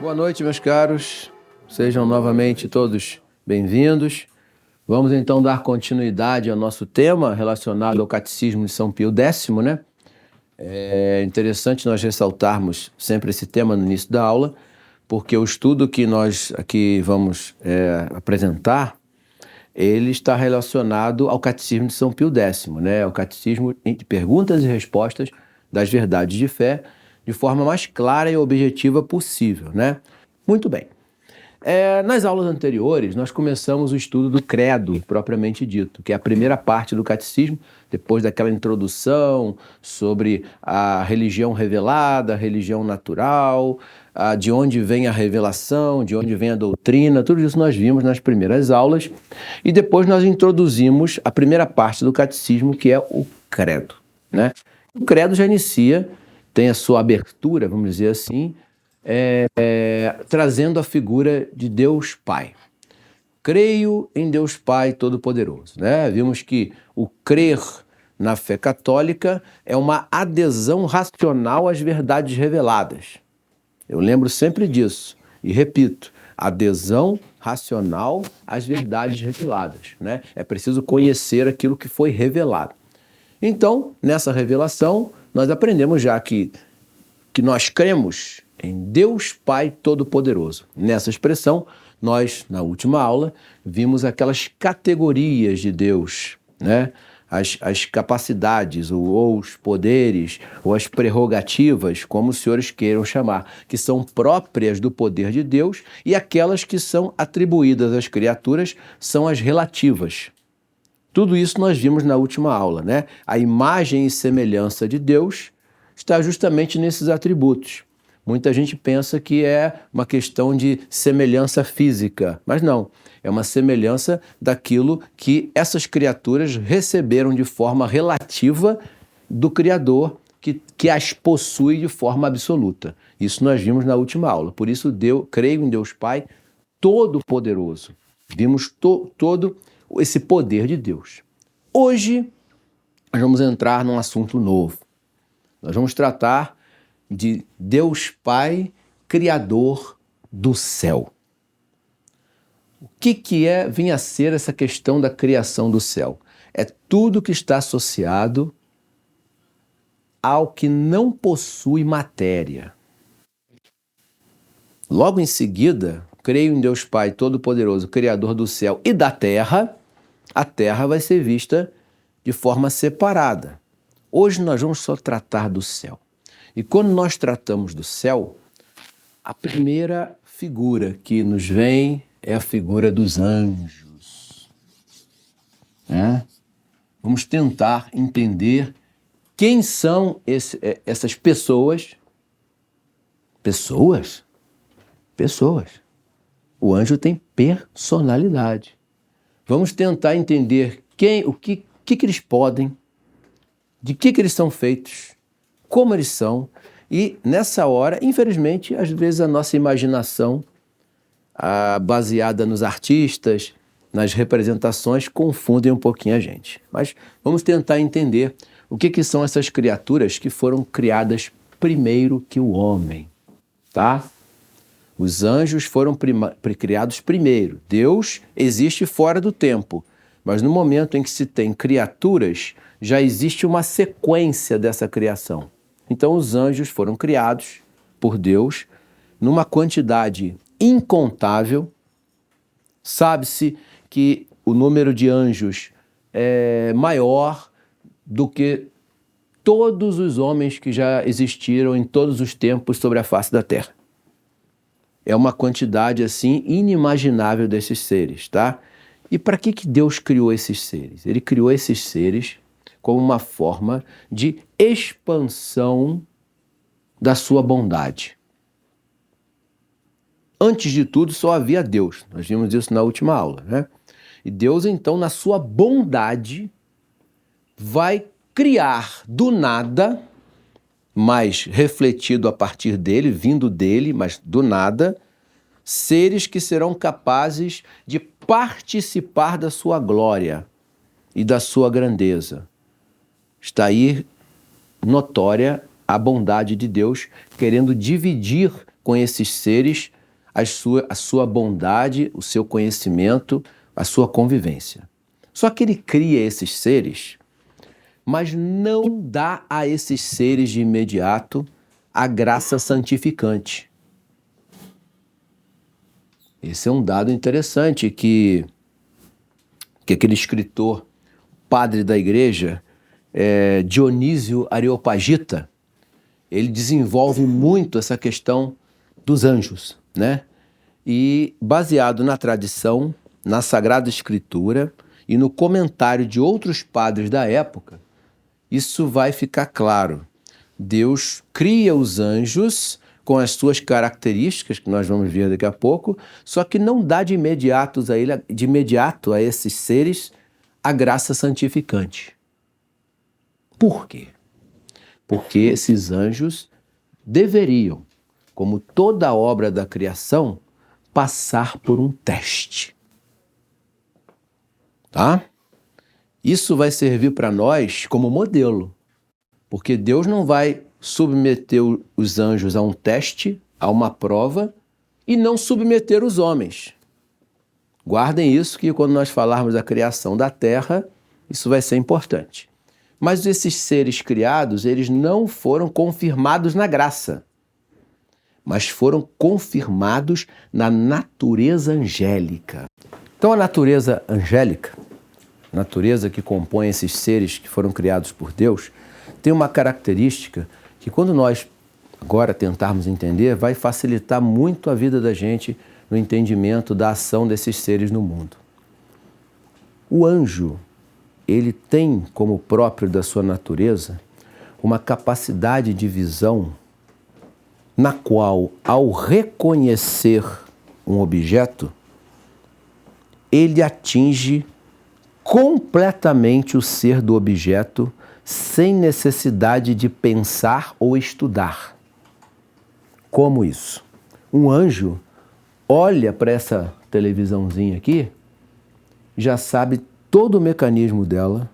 Boa noite, meus caros. Sejam novamente todos bem-vindos. Vamos então dar continuidade ao nosso tema relacionado ao Catecismo de São Pio X, né? É interessante nós ressaltarmos sempre esse tema no início da aula, porque o estudo que nós aqui vamos apresentar, ele está relacionado ao Catecismo de São Pio X, né? O Catecismo de Perguntas e Respostas das Verdades de Fé, de forma mais clara e objetiva possível, né? Muito bem. Nas aulas anteriores, nós começamos o estudo do credo, propriamente dito, que é a primeira parte do catecismo, depois daquela introdução sobre a religião revelada, a religião natural, de onde vem a revelação, de onde vem a doutrina, tudo isso nós vimos nas primeiras aulas, e depois nós introduzimos a primeira parte do catecismo, que é o credo, né? O credo já inicia, tem a sua abertura, vamos dizer assim, trazendo a figura de Deus Pai. Creio em Deus Pai Todo-Poderoso, né? Vimos que o crer na fé católica é uma adesão racional às verdades reveladas. Eu lembro sempre disso e repito, adesão racional às verdades reveladas, né? É preciso conhecer aquilo que foi revelado. Então, nessa revelação, nós aprendemos já que nós cremos em Deus Pai Todo-Poderoso. Nessa expressão, nós, na última aula, vimos aquelas categorias de Deus, né? As capacidades, ou os poderes, ou as prerrogativas, como os senhores queiram chamar, que são próprias do poder de Deus, e aquelas que são atribuídas às criaturas são as relativas. Tudo isso nós vimos na última aula, né? A imagem e semelhança de Deus está justamente nesses atributos. Muita gente pensa que é uma questão de semelhança física, mas não. É uma semelhança daquilo que essas criaturas receberam de forma relativa do Criador, que as possui de forma absoluta. Isso nós vimos na última aula. Por isso, creio em Deus Pai Todo-Poderoso. Vimos todo esse poder de Deus. Hoje, nós vamos entrar num assunto novo. Nós vamos tratar de Deus Pai, Criador do céu. O que vinha a ser essa questão da criação do céu? É tudo que está associado ao que não possui matéria. Logo em seguida, creio em Deus Pai Todo-Poderoso, Criador do céu e da terra. A terra vai ser vista de forma separada. Hoje nós vamos só tratar do céu. E quando nós tratamos do céu, a primeira figura que nos vem é a figura dos anjos. Vamos tentar entender quem são essas pessoas. Pessoas? Pessoas. O anjo tem personalidade. Vamos tentar entender o que eles podem, de que eles são feitos, como eles são, e nessa hora, infelizmente, às vezes a nossa imaginação, baseada nos artistas, nas representações, confundem um pouquinho a gente. Mas vamos tentar entender o que são essas criaturas que foram criadas primeiro que o homem, tá? Os anjos foram criados primeiro. Deus existe fora do tempo, mas no momento em que se tem criaturas, já existe uma sequência dessa criação. Então os anjos foram criados por Deus numa quantidade incontável. Sabe-se que o número de anjos é maior do que todos os homens que já existiram em todos os tempos sobre a face da Terra. É uma quantidade assim inimaginável desses seres, tá? E para que Deus criou esses seres? Ele criou esses seres como uma forma de expansão da sua bondade. Antes de tudo, só havia Deus. Nós vimos isso na última aula, né? E Deus, então, na sua bondade, vai criar do nada, mas refletido a partir dele, vindo dele, mas do nada, seres que serão capazes de participar da sua glória e da sua grandeza. Está aí notória a bondade de Deus, querendo dividir com esses seres a sua bondade, o seu conhecimento, a sua convivência. Só que ele cria esses seres, mas não dá a esses seres de imediato a graça santificante. Esse é um dado interessante que aquele escritor, padre da igreja, Dionísio Areopagita, ele desenvolve muito essa questão dos anjos, né? E baseado na tradição, na Sagrada Escritura e no comentário de outros padres da época, isso vai ficar claro. Deus cria os anjos com as suas características, que nós vamos ver daqui a pouco, só que não dá de imediato a esses seres a graça santificante. Por quê? Porque esses anjos deveriam, como toda obra da criação, passar por um teste. Tá? Isso vai servir para nós como modelo, porque Deus não vai submeter os anjos a um teste, a uma prova, e não submeter os homens. Guardem isso, que quando nós falarmos da criação da terra, isso vai ser importante. Mas esses seres criados, eles não foram confirmados na graça, mas foram confirmados na natureza angélica. Então a natureza angélica, a natureza que compõe esses seres que foram criados por Deus, tem uma característica que quando nós agora tentarmos entender, vai facilitar muito a vida da gente no entendimento da ação desses seres no mundo. O anjo, ele tem como próprio da sua natureza uma capacidade de visão na qual, ao reconhecer um objeto, ele atinge completamente o ser do objeto sem necessidade de pensar ou estudar. Como isso? Um anjo olha para essa televisãozinha aqui, já sabe todo o mecanismo dela,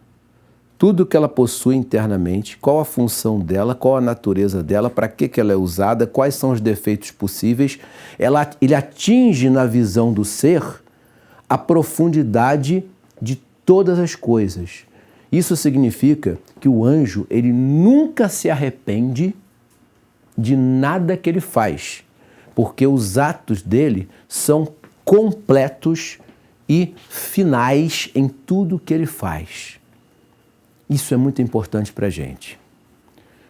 tudo que ela possui internamente, qual a função dela, qual a natureza dela, para que ela é usada, quais são os defeitos possíveis. Ele atinge na visão do ser a profundidade de todas as coisas. Isso significa que o anjo, ele nunca se arrepende de nada que ele faz, porque os atos dele são completos e finais em tudo que ele faz. Isso é muito importante para a gente,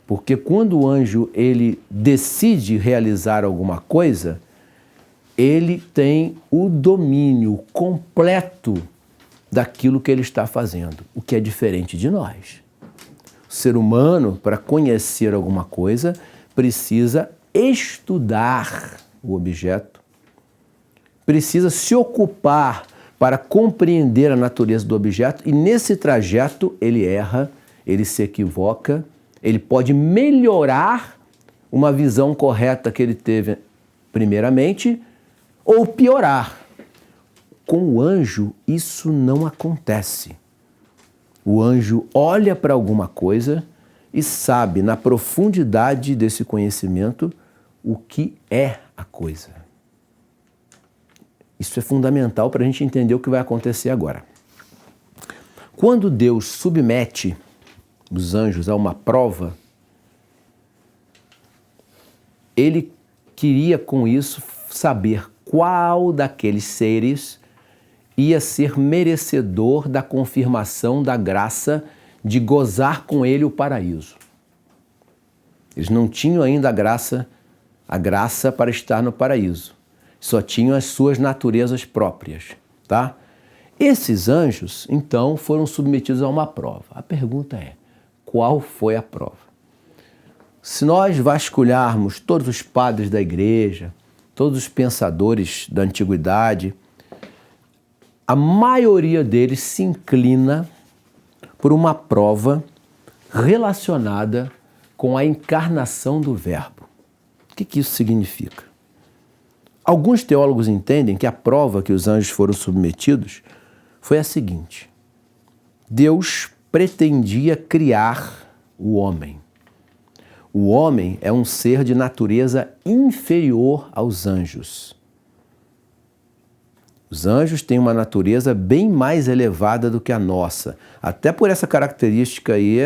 porque quando o anjo ele decide realizar alguma coisa, ele tem o domínio completo daquilo que ele está fazendo, o que é diferente de nós. O ser humano, para conhecer alguma coisa, precisa estudar o objeto, precisa se ocupar para compreender a natureza do objeto, e nesse trajeto ele erra, ele se equivoca, ele pode melhorar uma visão correta que ele teve primeiramente, ou piorar. Com o anjo, isso não acontece. O anjo olha para alguma coisa e sabe, na profundidade desse conhecimento, o que é a coisa. Isso é fundamental para a gente entender o que vai acontecer agora. Quando Deus submete os anjos a uma prova, ele queria com isso saber qual daqueles seres ia ser merecedor da confirmação da graça de gozar com ele o paraíso. Eles não tinham ainda a graça para estar no paraíso. Só tinham as suas naturezas próprias, tá? Esses anjos, então, foram submetidos a uma prova. A pergunta é, qual foi a prova? Se nós vasculharmos todos os padres da igreja, todos os pensadores da antiguidade, a maioria deles se inclina por uma prova relacionada com a encarnação do Verbo. O que isso significa? Alguns teólogos entendem que a prova que os anjos foram submetidos foi a seguinte: Deus pretendia criar o homem. O homem é um ser de natureza inferior aos anjos. Os anjos têm uma natureza bem mais elevada do que a nossa. Até por essa característica aí,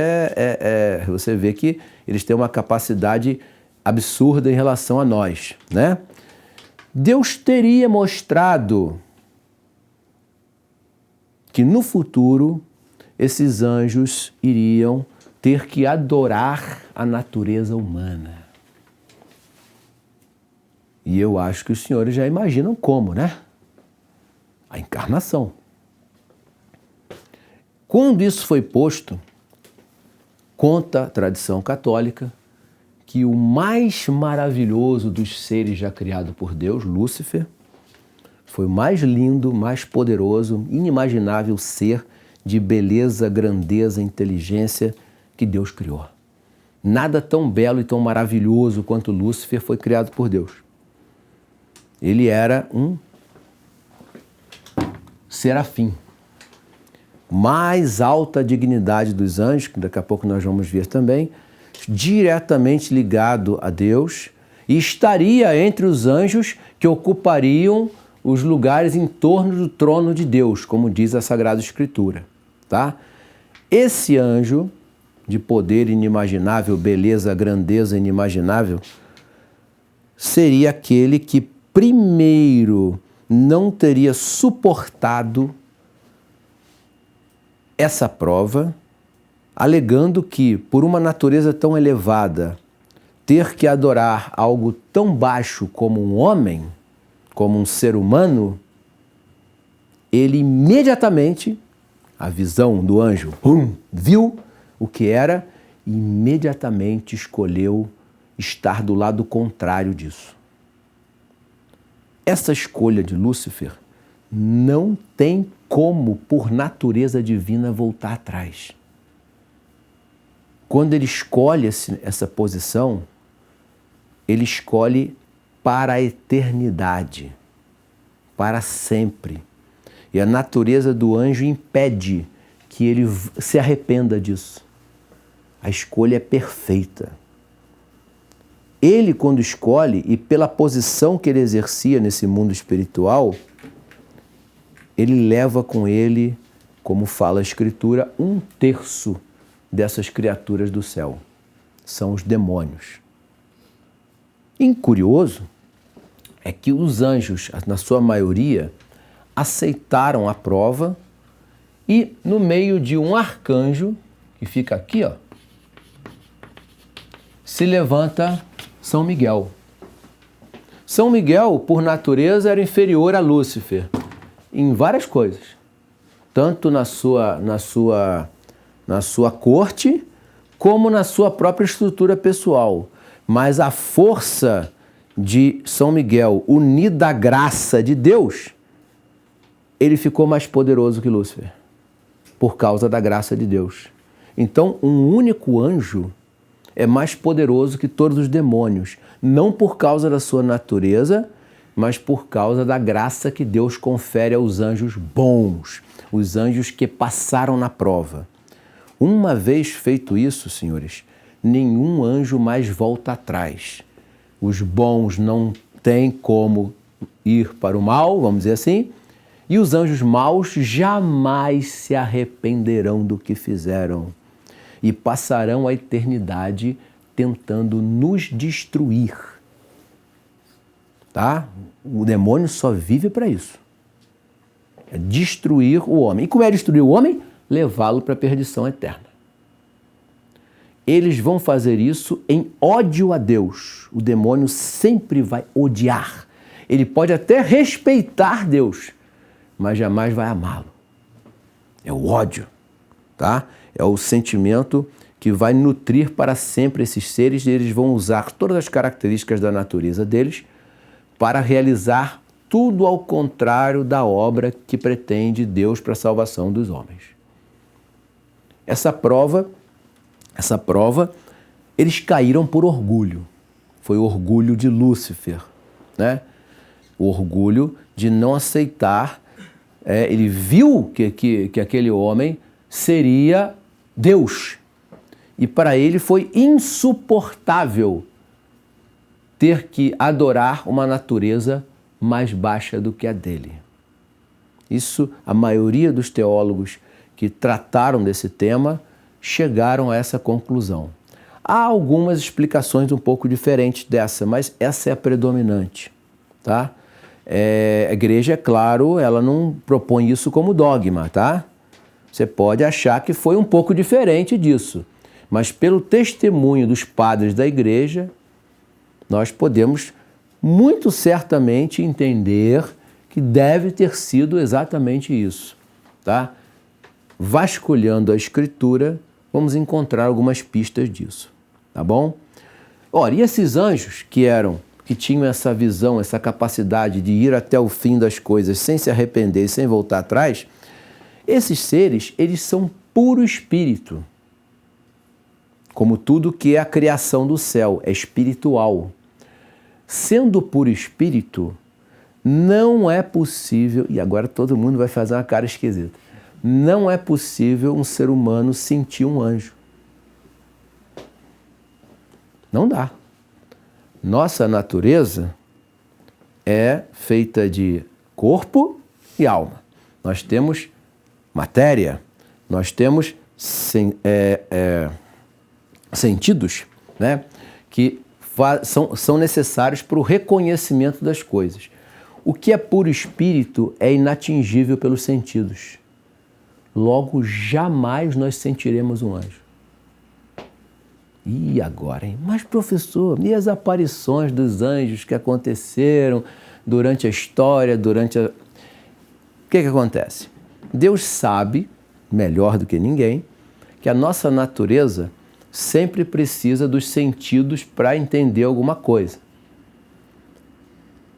você vê que eles têm uma capacidade absurda em relação a nós, né? Deus teria mostrado que no futuro esses anjos iriam ter que adorar a natureza humana. E eu acho que os senhores já imaginam como, né? A encarnação. Quando isso foi posto, conta a tradição católica que o mais maravilhoso dos seres já criado por Deus, Lúcifer, foi o mais lindo, mais poderoso, inimaginável ser de beleza, grandeza, inteligência que Deus criou. Nada tão belo e tão maravilhoso quanto Lúcifer foi criado por Deus. Ele era um serafim. Mais alta dignidade dos anjos, que daqui a pouco nós vamos ver também, diretamente ligado a Deus, e estaria entre os anjos que ocupariam os lugares em torno do trono de Deus, como diz a Sagrada Escritura, tá? Esse anjo de poder inimaginável, beleza, grandeza inimaginável, seria aquele que primeiro não teria suportado essa prova, alegando que, por uma natureza tão elevada, ter que adorar algo tão baixo como um homem, como um ser humano, ele imediatamente, a visão do anjo, viu o que era e imediatamente escolheu estar do lado contrário disso. Essa escolha de Lúcifer não tem como, por natureza divina, voltar atrás. Quando ele escolhe essa posição, ele escolhe para a eternidade, para sempre. E a natureza do anjo impede que ele se arrependa disso. A escolha é perfeita. Ele, quando escolhe, e pela posição que ele exercia nesse mundo espiritual, ele leva com ele, como fala a Escritura, 1/3 dessas criaturas do céu. São os demônios. E curioso é que os anjos, na sua maioria, aceitaram a prova e, no meio de um arcanjo, que fica aqui, ó, se levanta São Miguel. São Miguel, por natureza, era inferior a Lúcifer em várias coisas. Tanto na sua corte, como na sua própria estrutura pessoal. Mas a força de São Miguel, unida à graça de Deus, ele ficou mais poderoso que Lúcifer, por causa da graça de Deus. Então, um único anjo é mais poderoso que todos os demônios, não por causa da sua natureza, mas por causa da graça que Deus confere aos anjos bons, os anjos que passaram na prova. Uma vez feito isso, senhores, nenhum anjo mais volta atrás. Os bons não têm como ir para o mal, vamos dizer assim, e os anjos maus jamais se arrependerão do que fizeram e passarão a eternidade tentando nos destruir. Tá? O demônio só vive para isso. É destruir o homem. E como é destruir o homem? Levá-lo para a perdição eterna. Eles vão fazer isso em ódio a Deus. O demônio sempre vai odiar. Ele pode até respeitar Deus, mas jamais vai amá-lo. É o ódio, tá? É o sentimento que vai nutrir para sempre esses seres, e eles vão usar todas as características da natureza deles para realizar tudo ao contrário da obra que pretende Deus para a salvação dos homens. Essa prova, eles caíram por orgulho. Foi o orgulho de Lúcifer, né? O orgulho de não aceitar. Ele viu que aquele homem seria Deus. E para ele foi insuportável ter que adorar uma natureza mais baixa do que a dele. Isso, a maioria dos teólogos que trataram desse tema chegaram a essa conclusão. Há algumas explicações um pouco diferentes dessa, mas essa é a predominante, tá? A igreja, é claro, ela não propõe isso como dogma, tá? Você pode achar que foi um pouco diferente disso, mas pelo testemunho dos padres da igreja, nós podemos muito certamente entender que deve ter sido exatamente isso, tá? Vasculhando a Escritura, vamos encontrar algumas pistas disso, tá bom? Ora, e esses anjos que tinham essa visão, essa capacidade de ir até o fim das coisas sem se arrepender e sem voltar atrás, esses seres, eles são puro espírito. Como tudo que é a criação do céu, é espiritual. Sendo puro espírito, não é possível, e agora todo mundo vai fazer uma cara esquisita, não é possível um ser humano sentir um anjo. Não dá. Nossa natureza é feita de corpo e alma. Nós temos matéria, nós temos sentidos, né, que são necessários para o reconhecimento das coisas. O que é puro espírito é inatingível pelos sentidos. Logo, jamais nós sentiremos um anjo. E agora, hein? Mas, professor, e as aparições dos anjos que aconteceram durante a história, O que acontece? Deus sabe, melhor do que ninguém, que a nossa natureza sempre precisa dos sentidos para entender alguma coisa.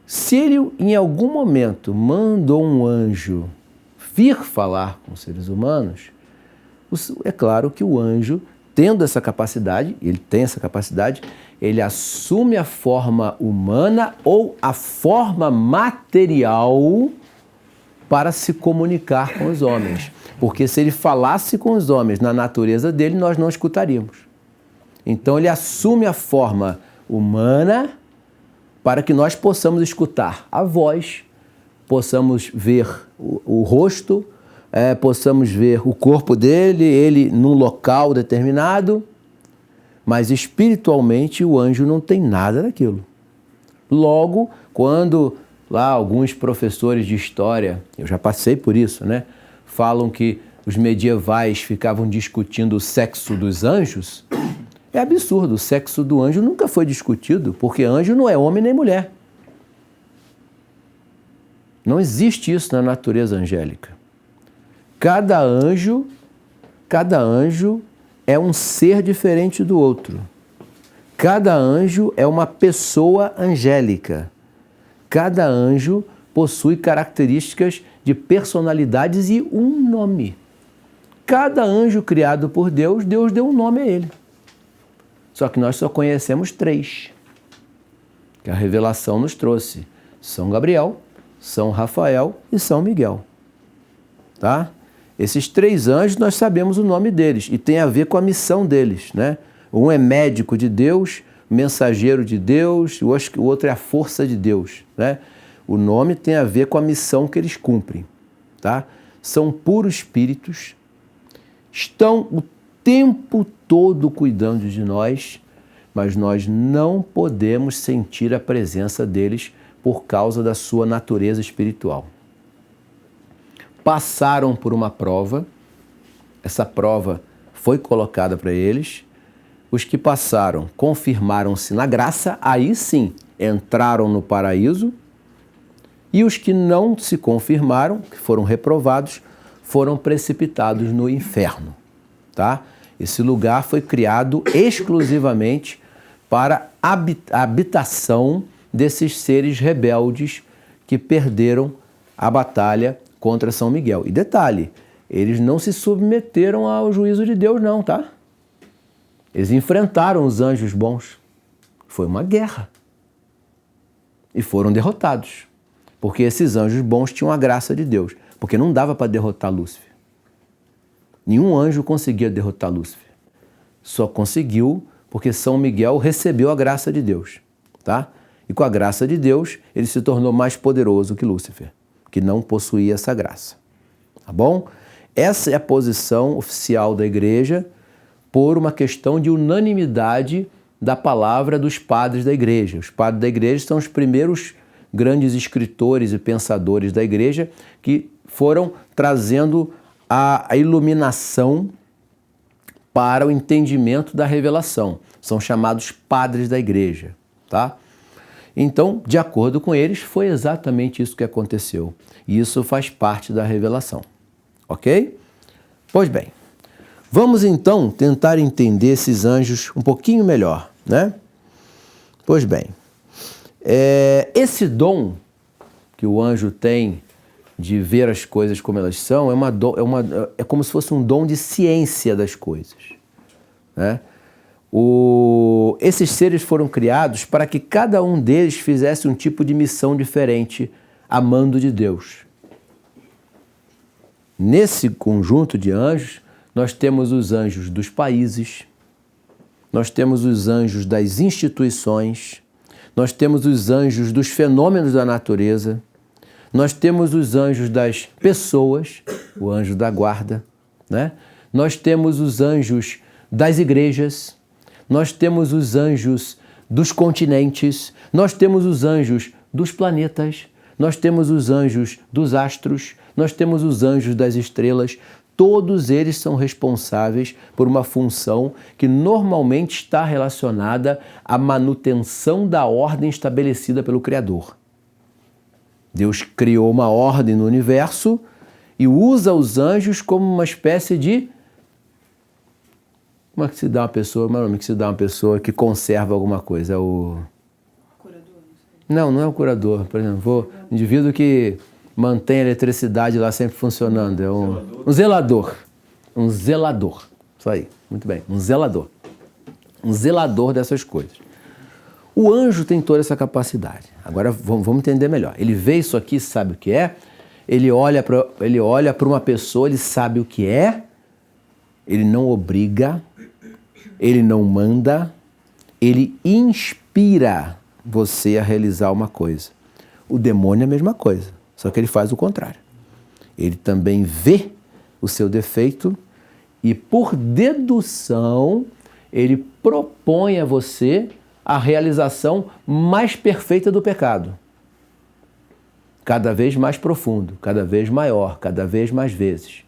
Se ele, em algum momento, mandou um anjo vir falar com os seres humanos, é claro que o anjo, tendo essa capacidade, ele tem essa capacidade, ele assume a forma humana ou a forma material para se comunicar com os homens. Porque se ele falasse com os homens na natureza dele, nós não escutaríamos. Então ele assume a forma humana para que nós possamos escutar a voz, possamos ver o rosto, possamos ver o corpo dele, ele num local determinado, mas espiritualmente o anjo não tem nada daquilo. Logo, quando lá alguns professores de história, eu já passei por isso, né, falam que os medievais ficavam discutindo o sexo dos anjos, é absurdo, o sexo do anjo nunca foi discutido, porque anjo não é homem nem mulher. Não existe isso na natureza angélica. Cada anjo é um ser diferente do outro. Cada anjo é uma pessoa angélica. Cada anjo possui características de personalidades e um nome. Cada anjo criado por Deus, Deus deu um nome a ele. Só que nós só conhecemos 3, que a revelação nos trouxe: São Gabriel, São Rafael e São Miguel. Tá? Esses 3 anjos nós sabemos o nome deles e tem a ver com a missão deles, né? Um é médico de Deus, mensageiro de Deus, o outro é a força de Deus, né? O nome tem a ver com a missão que eles cumprem, tá? São puros espíritos, estão o tempo todo cuidando de nós, mas nós não podemos sentir a presença deles por causa da sua natureza espiritual. Passaram por uma prova, essa prova foi colocada para eles, os que passaram confirmaram-se na graça, aí sim entraram no paraíso, e os que não se confirmaram, que foram reprovados, foram precipitados no inferno, tá? Esse lugar foi criado exclusivamente para a habitação desses seres rebeldes que perderam a batalha contra São Miguel. E detalhe, eles não se submeteram ao juízo de Deus não, tá? Eles enfrentaram os anjos bons. Foi uma guerra. E foram derrotados. Porque esses anjos bons tinham a graça de Deus. Porque não dava para derrotar Lúcifer. Nenhum anjo conseguia derrotar Lúcifer. só conseguiu porque São Miguel recebeu a graça de Deus, tá? E com a graça de Deus, ele se tornou mais poderoso que Lúcifer, que não possuía essa graça, tá bom? Essa é a posição oficial da Igreja por uma questão de unanimidade da palavra dos padres da Igreja. Os padres da Igreja são os primeiros grandes escritores e pensadores da Igreja que foram trazendo a iluminação para o entendimento da revelação. São chamados padres da Igreja, tá? Então, de acordo com eles, foi exatamente isso que aconteceu. E isso faz parte da revelação, ok? Pois bem, vamos então tentar entender esses anjos um pouquinho melhor, né? Pois bem, esse dom que o anjo tem de ver as coisas como elas são é como se fosse um dom de ciência das coisas, né? Esses seres foram criados para que cada um deles fizesse um tipo de missão diferente, amando de Deus. Nesse conjunto de anjos, nós temos os anjos dos países, nós temos os anjos das instituições, nós temos os anjos dos fenômenos da natureza, nós temos os anjos das pessoas, o anjo da guarda, né? Nós temos os anjos das igrejas, nós temos os anjos dos continentes, nós temos os anjos dos planetas, nós temos os anjos dos astros, nós temos os anjos das estrelas. Todos eles são responsáveis por uma função que normalmente está relacionada à manutenção da ordem estabelecida pelo Criador. Deus criou uma ordem no universo e usa os anjos como uma espécie de... Como é que se dá uma pessoa? Como é o nome que se dá uma pessoa que conserva alguma coisa? É o... Curador? Não, não é o curador. Por exemplo, um indivíduo que mantém a eletricidade lá sempre funcionando. É um zelador. Um zelador. Isso aí. Muito bem. Um zelador. Um zelador dessas coisas. O anjo tem toda essa capacidade. Agora vamos entender melhor. Ele vê isso aqui, sabe o que é. Ele olha para uma pessoa, ele sabe o que é. Ele não obriga. Ele não manda. Ele inspira você a realizar uma coisa. O demônio é a mesma coisa, só que ele faz o contrário. Ele também vê o seu defeito e, por dedução, ele propõe a você a realização mais perfeita do pecado. Cada vez mais profundo, cada vez maior, cada vez mais vezes.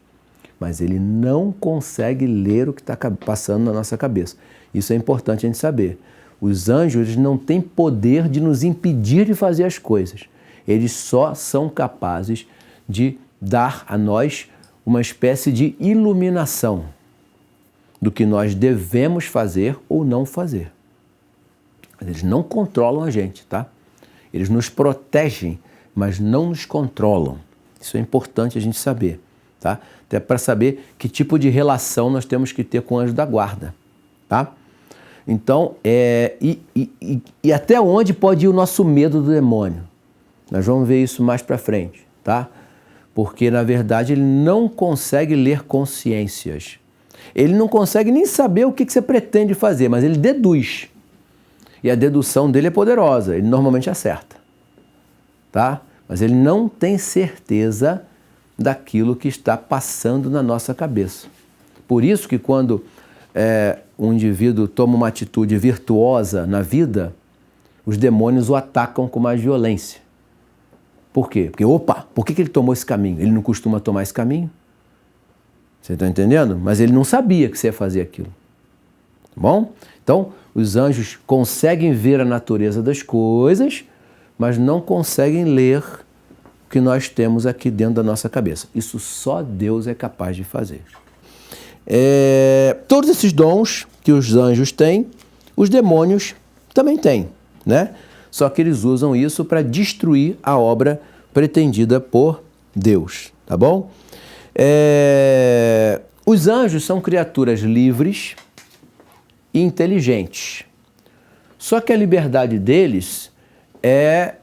Mas ele não consegue ler o que está passando na nossa cabeça. Isso é importante a gente saber. Os anjos eles não têm poder de nos impedir de fazer as coisas. Eles só são capazes de dar a nós uma espécie de iluminação do que nós devemos fazer ou não fazer. Eles não controlam a gente, tá? Eles nos protegem, mas não nos controlam. Isso é importante a gente saber, tá? Até para saber que tipo de relação nós temos que ter com o anjo da guarda, tá? Então, e até onde pode ir o nosso medo do demônio? Nós vamos ver isso mais para frente, tá? Porque, na verdade, ele não consegue ler consciências. Ele não consegue nem saber o que você pretende fazer, mas ele deduz. E a dedução dele é poderosa, ele normalmente acerta, tá? Mas ele não tem certeza daquilo que está passando na nossa cabeça. Por isso que quando um indivíduo toma uma atitude virtuosa na vida, os demônios o atacam com mais violência. Por quê? Porque, por que ele tomou esse caminho? Ele não costuma tomar esse caminho. Você está entendendo? Mas ele não sabia que você ia fazer aquilo. Tá bom? Então, os anjos conseguem ver a natureza das coisas, mas não conseguem ler o que nós temos aqui dentro da nossa cabeça. Isso só Deus é capaz de fazer. Todos esses dons que os anjos têm, os demônios também têm, né? Só que eles usam isso para destruir a obra pretendida por Deus, tá bom? Os anjos são criaturas livres e inteligentes. Só que a liberdade deles é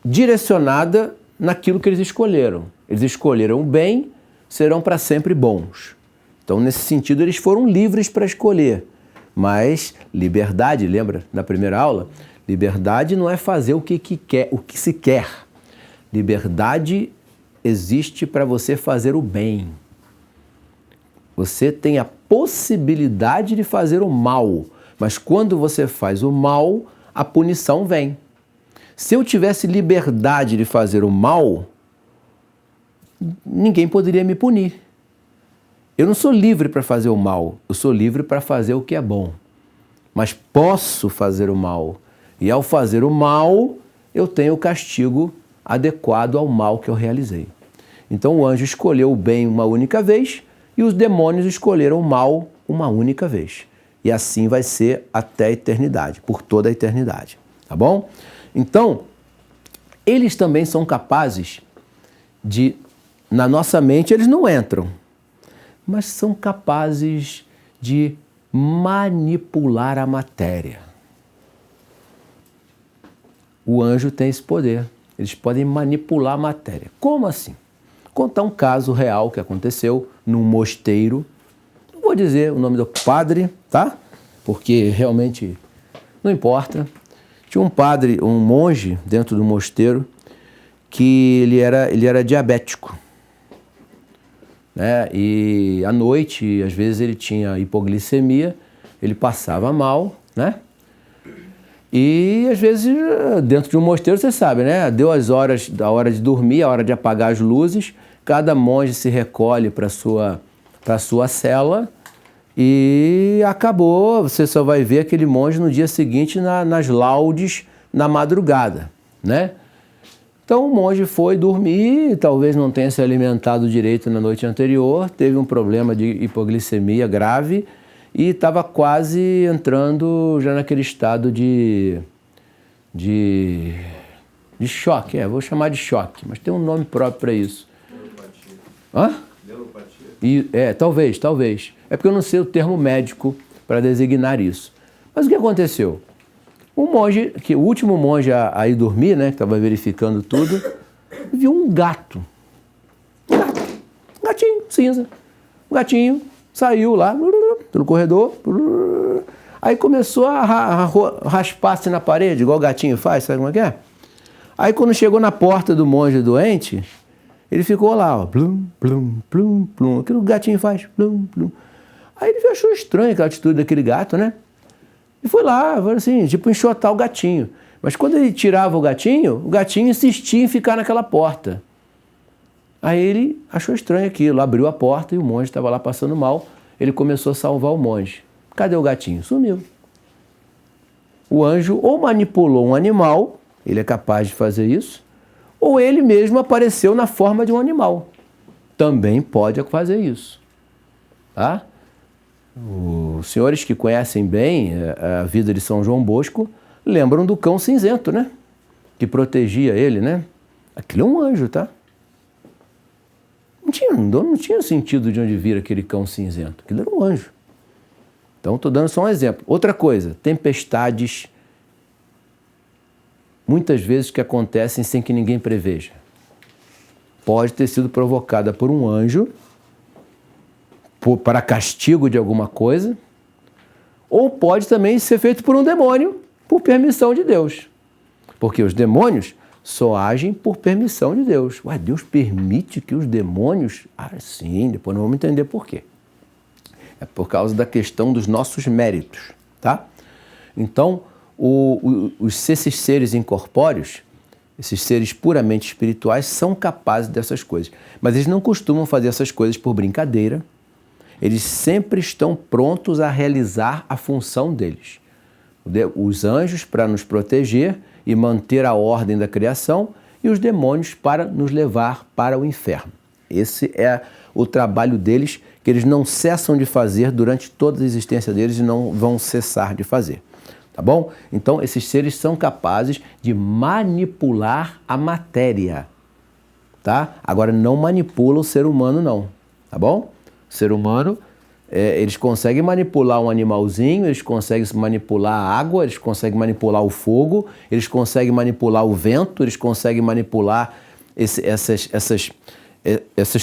direcionada naquilo que eles escolheram. Eles escolheram o bem, serão para sempre bons. Então, nesse sentido, eles foram livres para escolher. Mas liberdade, lembra na primeira aula? Liberdade não é fazer o que se quer. Liberdade existe para você fazer o bem. Você tem a possibilidade de fazer o mal, mas quando você faz o mal, a punição vem. Se eu tivesse liberdade de fazer o mal, ninguém poderia me punir. Eu não sou livre para fazer o mal, eu sou livre para fazer o que é bom. Mas posso fazer o mal. E ao fazer o mal, eu tenho o castigo adequado ao mal que eu realizei. Então o anjo escolheu o bem uma única vez e os demônios escolheram o mal uma única vez. E assim vai ser até a eternidade, por toda a eternidade. Tá bom? Então, eles também são capazes de, na nossa mente, eles não entram, mas são capazes de manipular a matéria. O anjo tem esse poder. Eles podem manipular a matéria. Como assim? Vou contar um caso real que aconteceu num mosteiro. Não vou dizer o nome do padre, tá? Porque realmente não importa. Tinha um padre, um monge dentro do mosteiro que ele era diabético. Né? E à noite, às vezes ele tinha hipoglicemia, ele passava mal, né? E às vezes dentro de um mosteiro, você sabe, né? Deu a hora de dormir, a hora de apagar as luzes, cada monge se recolhe para a sua cela e acabou. Você só vai ver aquele monge no dia seguinte nas laudes, na madrugada, né? Então o monge foi dormir, talvez não tenha se alimentado direito na noite anterior, teve um problema de hipoglicemia grave e estava quase entrando já naquele estado de choque. Vou chamar de choque, mas tem um nome próprio para isso. Neuropatia. Hã? Neuropatia? Talvez. É porque eu não sei o termo médico para designar isso. Mas o que aconteceu? O último monge a ir dormir, né, que estava verificando tudo, viu um gato. Um gatinho, cinza. Um gatinho saiu lá pelo corredor. Aí começou a raspar-se na parede, igual o gatinho faz, sabe como é que é? Aí quando chegou na porta do monge doente, ele ficou lá, ó, plum, plum, plum, plum, aquilo que o gatinho faz, plum, plum. Aí ele achou estranho aquela atitude daquele gato, né? E foi lá, assim, tipo enxotar o gatinho. Mas quando ele tirava o gatinho insistia em ficar naquela porta. Aí ele achou estranho aquilo, abriu a porta e o monge estava lá passando mal. Ele começou a salvar o monge. Cadê o gatinho? Sumiu. O anjo ou manipulou um animal, ele é capaz de fazer isso, ou ele mesmo apareceu na forma de um animal. Também pode fazer isso. Tá? Os senhores que conhecem bem a vida de São João Bosco lembram do cão cinzento, né? Que protegia ele, né? Aquilo é um anjo, tá? Não tinha sentido de onde vir aquele cão cinzento. Aquilo era um anjo. Então, estou dando só um exemplo. Outra coisa, tempestades, muitas vezes que acontecem sem que ninguém preveja. Pode ter sido provocada por um anjo, para castigo de alguma coisa, ou pode também ser feito por um demônio, por permissão de Deus. Porque os demônios só agem por permissão de Deus. Ué, Deus permite que os demônios... sim, depois nós vamos entender por quê. É por causa da questão dos nossos méritos, tá? Então, esses seres incorpóreos, esses seres puramente espirituais, são capazes dessas coisas. Mas eles não costumam fazer essas coisas por brincadeira. Eles sempre estão prontos a realizar a função deles. Os anjos para nos proteger e manter a ordem da criação e os demônios para nos levar para o inferno. Esse é o trabalho deles, que eles não cessam de fazer durante toda a existência deles e não vão cessar de fazer. Tá bom? Então, esses seres são capazes de manipular a matéria. Tá? Agora, não manipula o ser humano, não. Tá bom? O ser humano, eles conseguem manipular um animalzinho, eles conseguem manipular a água, eles conseguem manipular o fogo, eles conseguem manipular o vento, eles conseguem manipular essas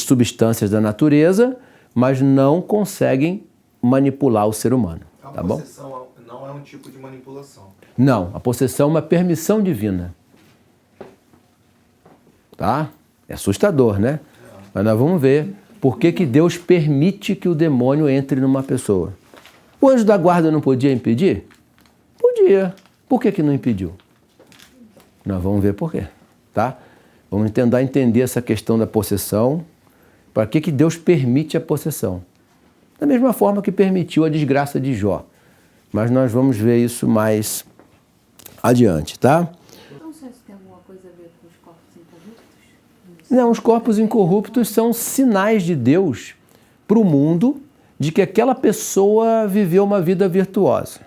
substâncias da natureza, mas não conseguem manipular o ser humano. A possessão não é um tipo de manipulação. Não, a possessão é uma permissão divina. Tá? É assustador, né? Mas nós vamos ver por que Deus permite que o demônio entre numa pessoa. O anjo da guarda não podia impedir? Podia. Por que não impediu? Nós vamos ver por quê, tá? Vamos tentar entender essa questão da possessão. Para que Deus permite a possessão? Da mesma forma que permitiu a desgraça de Jó. Mas nós vamos ver isso mais adiante, tá? Então, você tem alguma coisa a ver com os corpos incorruptos? Não, os corpos incorruptos são sinais de Deus para o mundo de que aquela pessoa viveu uma vida virtuosa.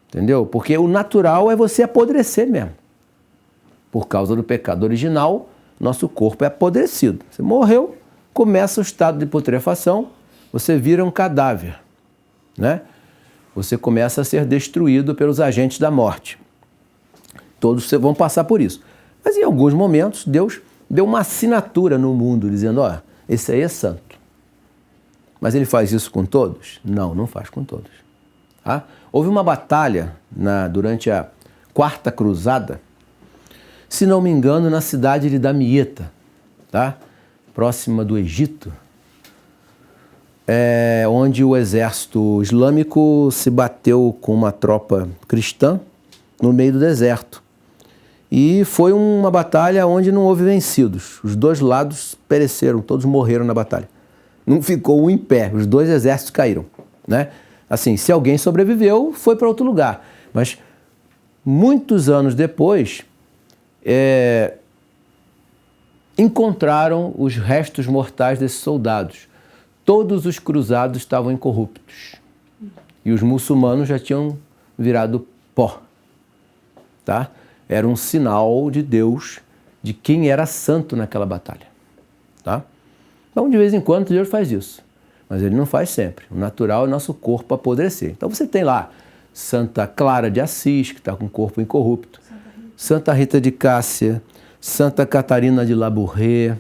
Entendeu? Porque o natural é você apodrecer mesmo. Por causa do pecado original, nosso corpo é apodrecido. Você morreu, começa o estado de putrefação, você vira um cadáver, né? Você começa a ser destruído pelos agentes da morte. Todos vão passar por isso. Mas em alguns momentos, Deus deu uma assinatura no mundo, dizendo, ó, esse aí é santo. Mas ele faz isso com todos? Não, não faz com todos. Tá? Houve uma batalha durante a Quarta Cruzada, se não me engano, na cidade de Damieta, tá? Próxima do Egito, onde o exército islâmico se bateu com uma tropa cristã no meio do deserto. E foi uma batalha onde não houve vencidos. Os dois lados pereceram, todos morreram na batalha. Não ficou um em pé, os dois exércitos caíram, né? Assim, se alguém sobreviveu, foi para outro lugar. Mas muitos anos depois, encontraram os restos mortais desses soldados. Todos os cruzados estavam incorruptos. E os muçulmanos já tinham virado pó. Tá? Era um sinal de Deus, de quem era santo naquela batalha. Tá? Então, de vez em quando, Deus faz isso. Mas ele não faz sempre. O natural é nosso corpo apodrecer. Então você tem lá Santa Clara de Assis, que está com o corpo incorrupto. Santa Rita de Cássia, Santa Catarina de Labouré.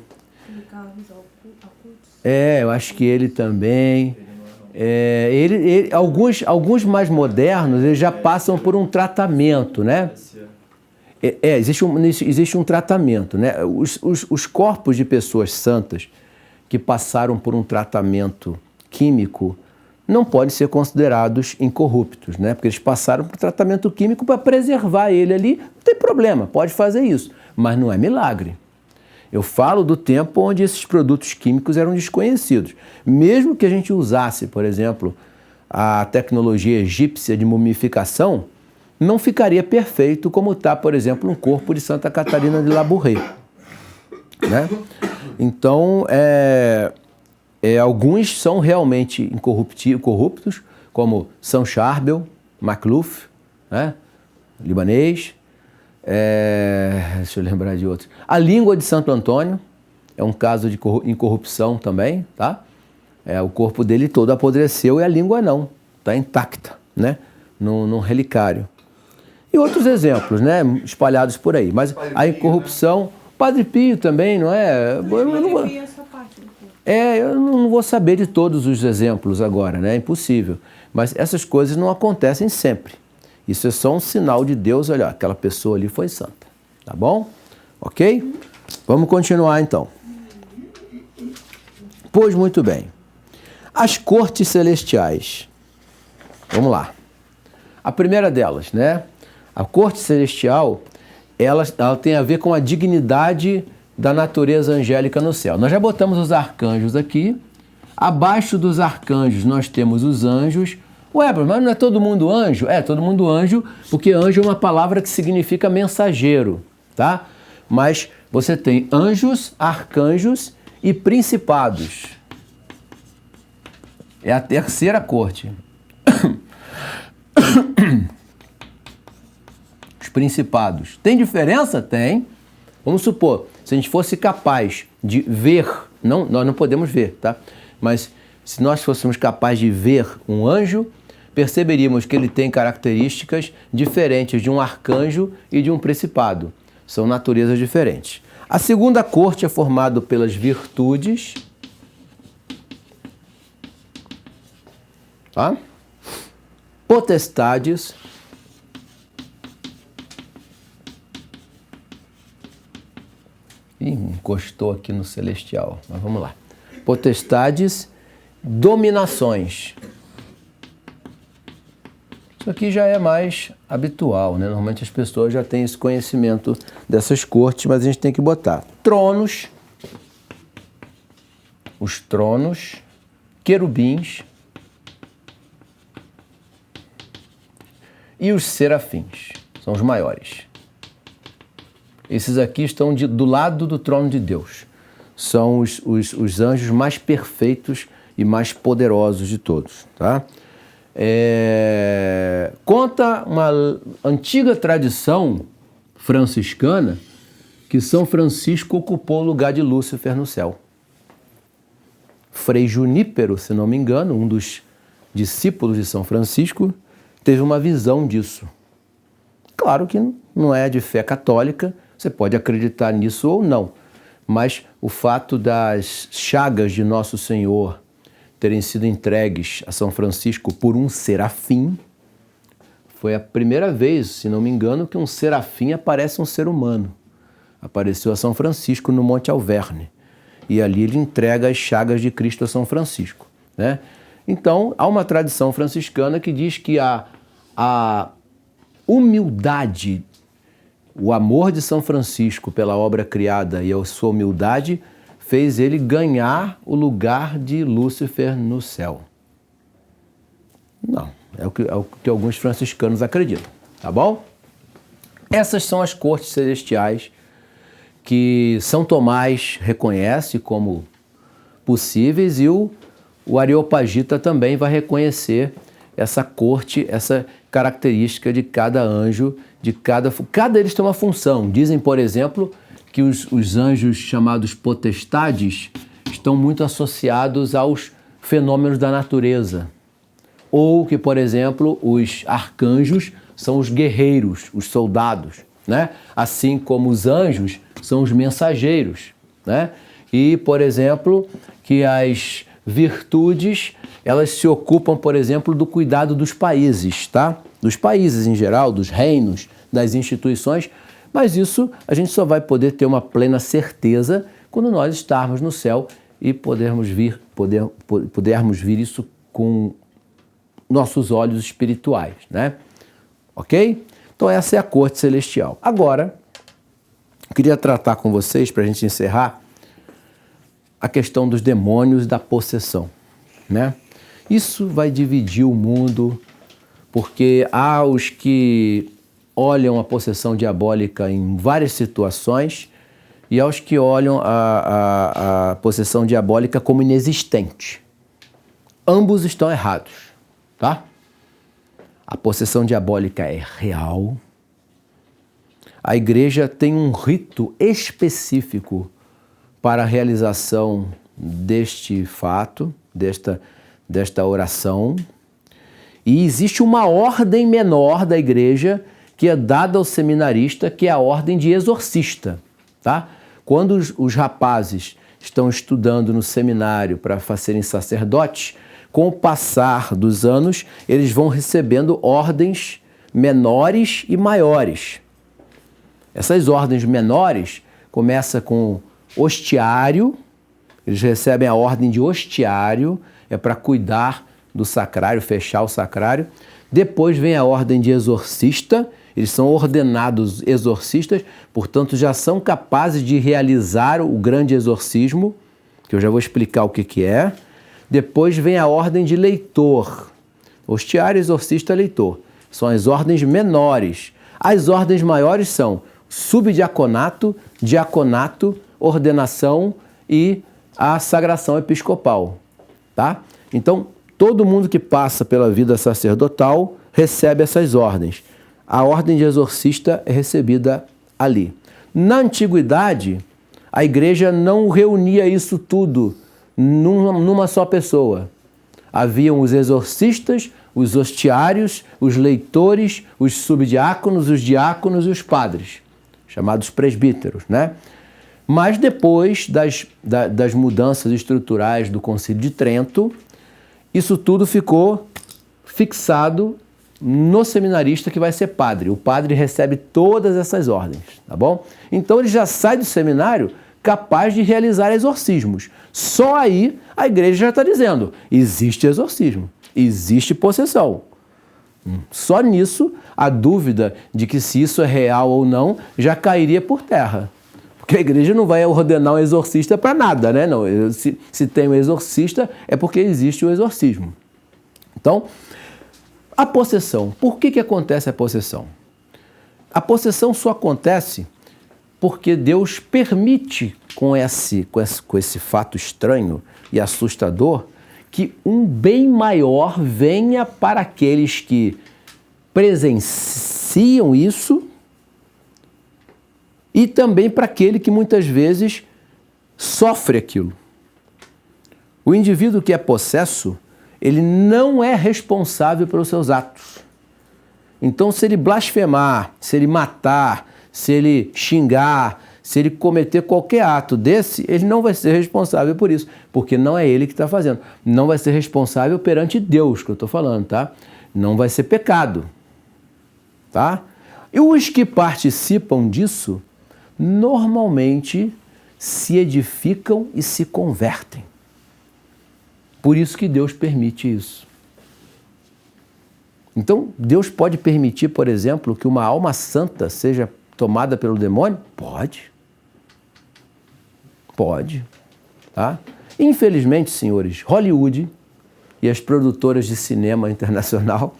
Eu acho que ele também. Alguns mais modernos, eles já passam por um tratamento, né? Existe um tratamento, né? Os corpos de pessoas santas que passaram por um tratamento químico não podem ser considerados incorruptos, né? Porque eles passaram por tratamento químico para preservar ele ali. Não tem problema, pode fazer isso, mas não é milagre. Eu falo do tempo onde esses produtos químicos eram desconhecidos. Mesmo que a gente usasse, por exemplo, a tecnologia egípcia de mumificação, não ficaria perfeito como está, por exemplo, um corpo de Santa Catarina de Labouré, né? Então, alguns são realmente incorruptos, como São Charbel, Macluf, né? Libanês. Deixa eu lembrar de outros. A língua de Santo Antônio é um caso de incorrupção também, tá? O corpo dele todo apodreceu e a língua não, está intacta, né? Num relicário. E outros exemplos, né? Espalhados por aí. Mas a incorrupção... Padre Pio também, não é? Eu não vou saber de todos os exemplos agora, né? É impossível. Mas essas coisas não acontecem sempre. Isso é só um sinal de Deus, olha, aquela pessoa ali foi santa. Tá bom? Ok? Vamos continuar então. Pois muito bem. As cortes celestiais. Vamos lá. A primeira delas, né? A corte celestial, ela tem a ver com a dignidade da natureza angélica no céu. Nós já botamos os arcanjos aqui. Abaixo dos arcanjos nós temos os anjos. Ué, mas não é todo mundo anjo? É, todo mundo anjo, porque anjo é uma palavra que significa mensageiro, tá? Mas você tem anjos, arcanjos e principados. É a terceira corte. Os principados. Tem diferença? Tem. Vamos supor, se a gente fosse capaz de ver, nós não podemos ver, tá? Mas se nós fôssemos capazes de ver um anjo, perceberíamos que ele tem características diferentes de um arcanjo e de um principado. São naturezas diferentes. A segunda corte é formada pelas virtudes tá? Potestades encostou aqui no celestial, mas vamos lá. Potestades, dominações. Isso aqui já é mais habitual, né? Normalmente as pessoas já têm esse conhecimento dessas cortes, mas a gente tem que botar tronos, os tronos, querubins e os serafins, são os maiores. Esses aqui estão do lado do trono de Deus. São os anjos mais perfeitos e mais poderosos de todos, tá? Conta uma antiga tradição franciscana que São Francisco ocupou o lugar de Lúcifer no céu. Frei Junípero, se não me engano, um dos discípulos de São Francisco, teve uma visão disso. Claro que não é de fé católica, você pode acreditar nisso ou não, mas o fato das chagas de Nosso Senhor terem sido entregues a São Francisco por um serafim, foi a primeira vez, se não me engano, que um serafim aparece a um ser humano. Apareceu a São Francisco no Monte Alverne, e ali ele entrega as chagas de Cristo a São Francisco, né? Então, há uma tradição franciscana que diz que a humildade, o amor de São Francisco pela obra criada e a sua humildade fez ele ganhar o lugar de Lúcifer no céu. Não, é o que alguns franciscanos acreditam, tá bom? Essas são as cortes celestiais que São Tomás reconhece como possíveis e o Areopagita também vai reconhecer essa corte, essa característica de cada anjo, cada eles tem uma função. Dizem, por exemplo, que os anjos chamados potestades estão muito associados aos fenômenos da natureza. Ou que, por exemplo, os arcanjos são os guerreiros, os soldados, né? Assim como os anjos são os mensageiros, né? E, por exemplo, que as virtudes, elas se ocupam, por exemplo, do cuidado dos países, tá? Dos países em geral, dos reinos, das instituições, mas isso a gente só vai poder ter uma plena certeza quando nós estarmos no céu e pudermos ver isso com nossos olhos espirituais, né? Ok? Então essa é a corte celestial. Agora, eu queria tratar com vocês, para a gente encerrar, a questão dos demônios e da possessão, né? Isso vai dividir o mundo, porque há os que olham a possessão diabólica em várias situações e há os que olham a possessão diabólica como inexistente. Ambos estão errados, tá? A possessão diabólica é real. A igreja tem um rito específico para a realização deste fato, desta oração. E existe uma ordem menor da igreja que é dada ao seminarista, que é a ordem de exorcista, tá? Quando os rapazes estão estudando no seminário para serem sacerdotes, com o passar dos anos, eles vão recebendo ordens menores e maiores. Essas ordens menores começam com hostiário, eles recebem a ordem de hostiário, é para cuidar do sacrário, fechar o sacrário. Depois vem a ordem de exorcista, eles são ordenados exorcistas, portanto já são capazes de realizar o grande exorcismo, que eu já vou explicar o que é. Depois vem a ordem de leitor, hostiário, exorcista, leitor. São as ordens menores. As ordens maiores são subdiaconato, diaconato, ordenação e a sagração episcopal, tá? Então, todo mundo que passa pela vida sacerdotal recebe essas ordens. A ordem de exorcista é recebida ali. Na antiguidade, a igreja não reunia isso tudo numa só pessoa. Haviam os exorcistas, os hostiários, os leitores, os subdiáconos, os diáconos e os padres, chamados presbíteros, né? Mas depois das mudanças estruturais do Concílio de Trento, isso tudo ficou fixado no seminarista que vai ser padre. O padre recebe todas essas ordens, tá bom? Então ele já sai do seminário capaz de realizar exorcismos. Só aí a igreja já está dizendo, existe exorcismo, existe possessão. Só nisso, a dúvida de que se isso é real ou não já cairia por terra. Porque a igreja não vai ordenar um exorcista para nada, né? Não, se tem um exorcista, é porque existe o exorcismo. Então, a possessão. Por que acontece a possessão? A possessão só acontece porque Deus permite, com esse fato estranho e assustador, que um bem maior venha para aqueles que presenciam isso e também para aquele que muitas vezes sofre aquilo. O indivíduo que é possesso, ele não é responsável pelos seus atos. Então, se ele blasfemar, se ele matar, se ele xingar, se ele cometer qualquer ato desse, ele não vai ser responsável por isso, porque não é ele que está fazendo. Não vai ser responsável perante Deus, que eu estou falando, tá? Não vai ser pecado, tá? E os que participam disso, normalmente se edificam e se convertem. Por isso que Deus permite isso. Então, Deus pode permitir, por exemplo, que uma alma santa seja tomada pelo demônio? Pode. Pode. Tá? Infelizmente, senhores, Hollywood e as produtoras de cinema internacional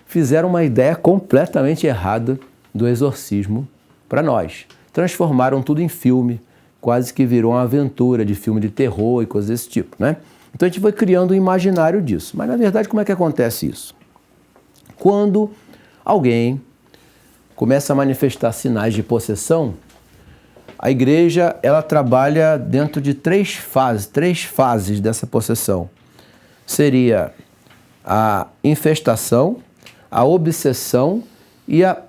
fizeram uma ideia completamente errada do exorcismo para nós. Transformaram tudo em filme, quase que virou uma aventura de filme de terror e coisas desse tipo, né? Então a gente foi criando um imaginário disso. Mas, na verdade, como é que acontece isso? Quando alguém começa a manifestar sinais de possessão, a igreja ela trabalha dentro de três fases dessa possessão. Seria a infestação, a obsessão e a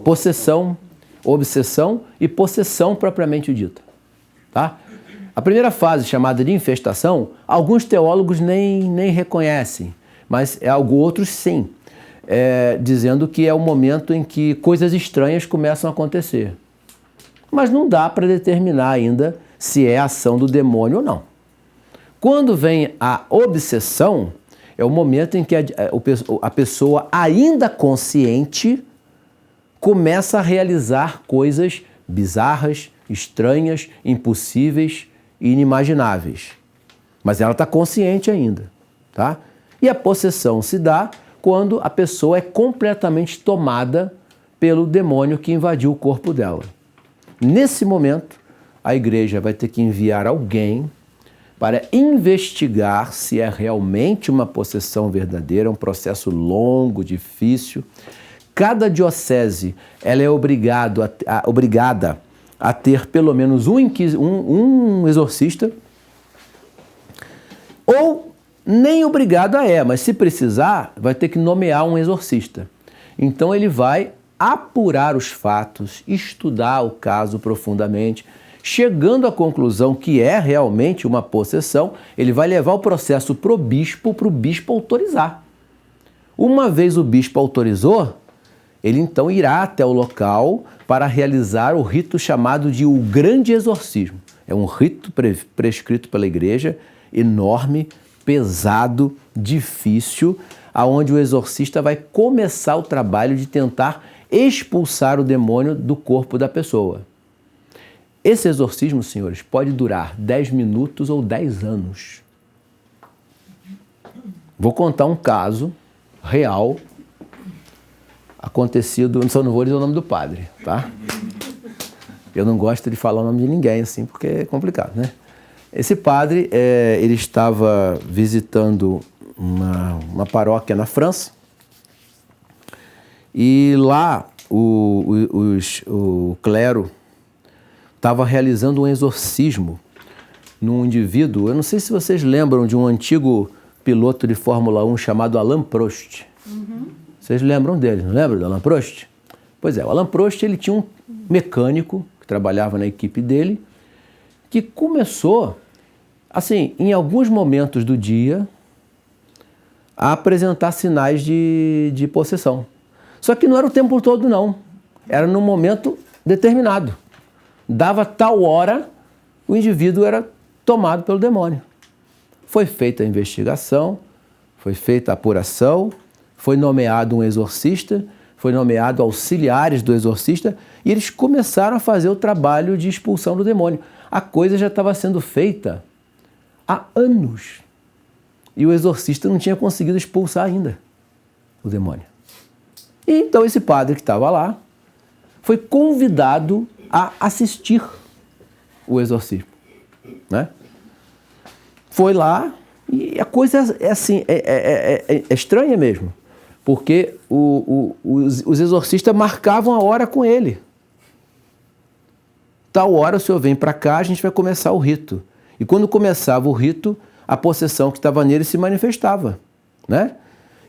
possessão, obsessão e possessão propriamente dita. Tá? A primeira fase, chamada de infestação, alguns teólogos nem reconhecem, mas outros sim, dizendo que é o momento em que coisas estranhas começam a acontecer. Mas não dá para determinar ainda se é ação do demônio ou não. Quando vem a obsessão, é o momento em que a pessoa, ainda consciente, começa a realizar coisas bizarras, estranhas, impossíveis e inimagináveis. Mas ela está consciente ainda, tá? E a possessão se dá quando a pessoa é completamente tomada pelo demônio que invadiu o corpo dela. Nesse momento, a igreja vai ter que enviar alguém para investigar se é realmente uma possessão verdadeira, um processo longo, difícil. Cada diocese ela é obrigada a ter pelo menos um exorcista, ou nem obrigado mas se precisar, vai ter que nomear um exorcista. Então ele vai apurar os fatos, estudar o caso profundamente, chegando à conclusão que é realmente uma possessão, ele vai levar o processo para o bispo autorizar. Uma vez o bispo autorizou, ele então irá até o local para realizar o rito chamado de o grande exorcismo. É um rito prescrito pela igreja, enorme, pesado, difícil, aonde o exorcista vai começar o trabalho de tentar expulsar o demônio do corpo da pessoa. Esse exorcismo, senhores, pode durar 10 minutos ou 10 anos. Vou contar um caso real acontecido, só não vou dizer o nome do padre, tá? Eu não gosto de falar o nome de ninguém assim, porque é complicado, né? Esse padre, ele estava visitando uma paróquia na França e lá o clero estava realizando um exorcismo num indivíduo. Eu não sei se vocês lembram de um antigo piloto de Fórmula 1 chamado Alain Prost. Uhum. Vocês lembram dele, não lembram do Alain Prost? Pois é, o Alain Prost ele tinha um mecânico que trabalhava na equipe dele que começou assim, em alguns momentos do dia, a apresentar sinais de possessão. Só que não era o tempo todo, não. Era num momento determinado. Dava tal hora, o indivíduo era tomado pelo demônio. Foi feita a investigação, foi feita a apuração, foi nomeado um exorcista, foi nomeado auxiliares do exorcista e eles começaram a fazer o trabalho de expulsão do demônio. A coisa já estava sendo feita há anos e o exorcista não tinha conseguido expulsar ainda o demônio. E então esse padre que estava lá foi convidado a assistir o exorcismo, né? Foi lá e a coisa é assim, é estranha mesmo, porque os exorcistas marcavam a hora com ele. Tal hora o senhor vem para cá, a gente vai começar o rito. E quando começava o rito, a possessão que estava nele se manifestava, né?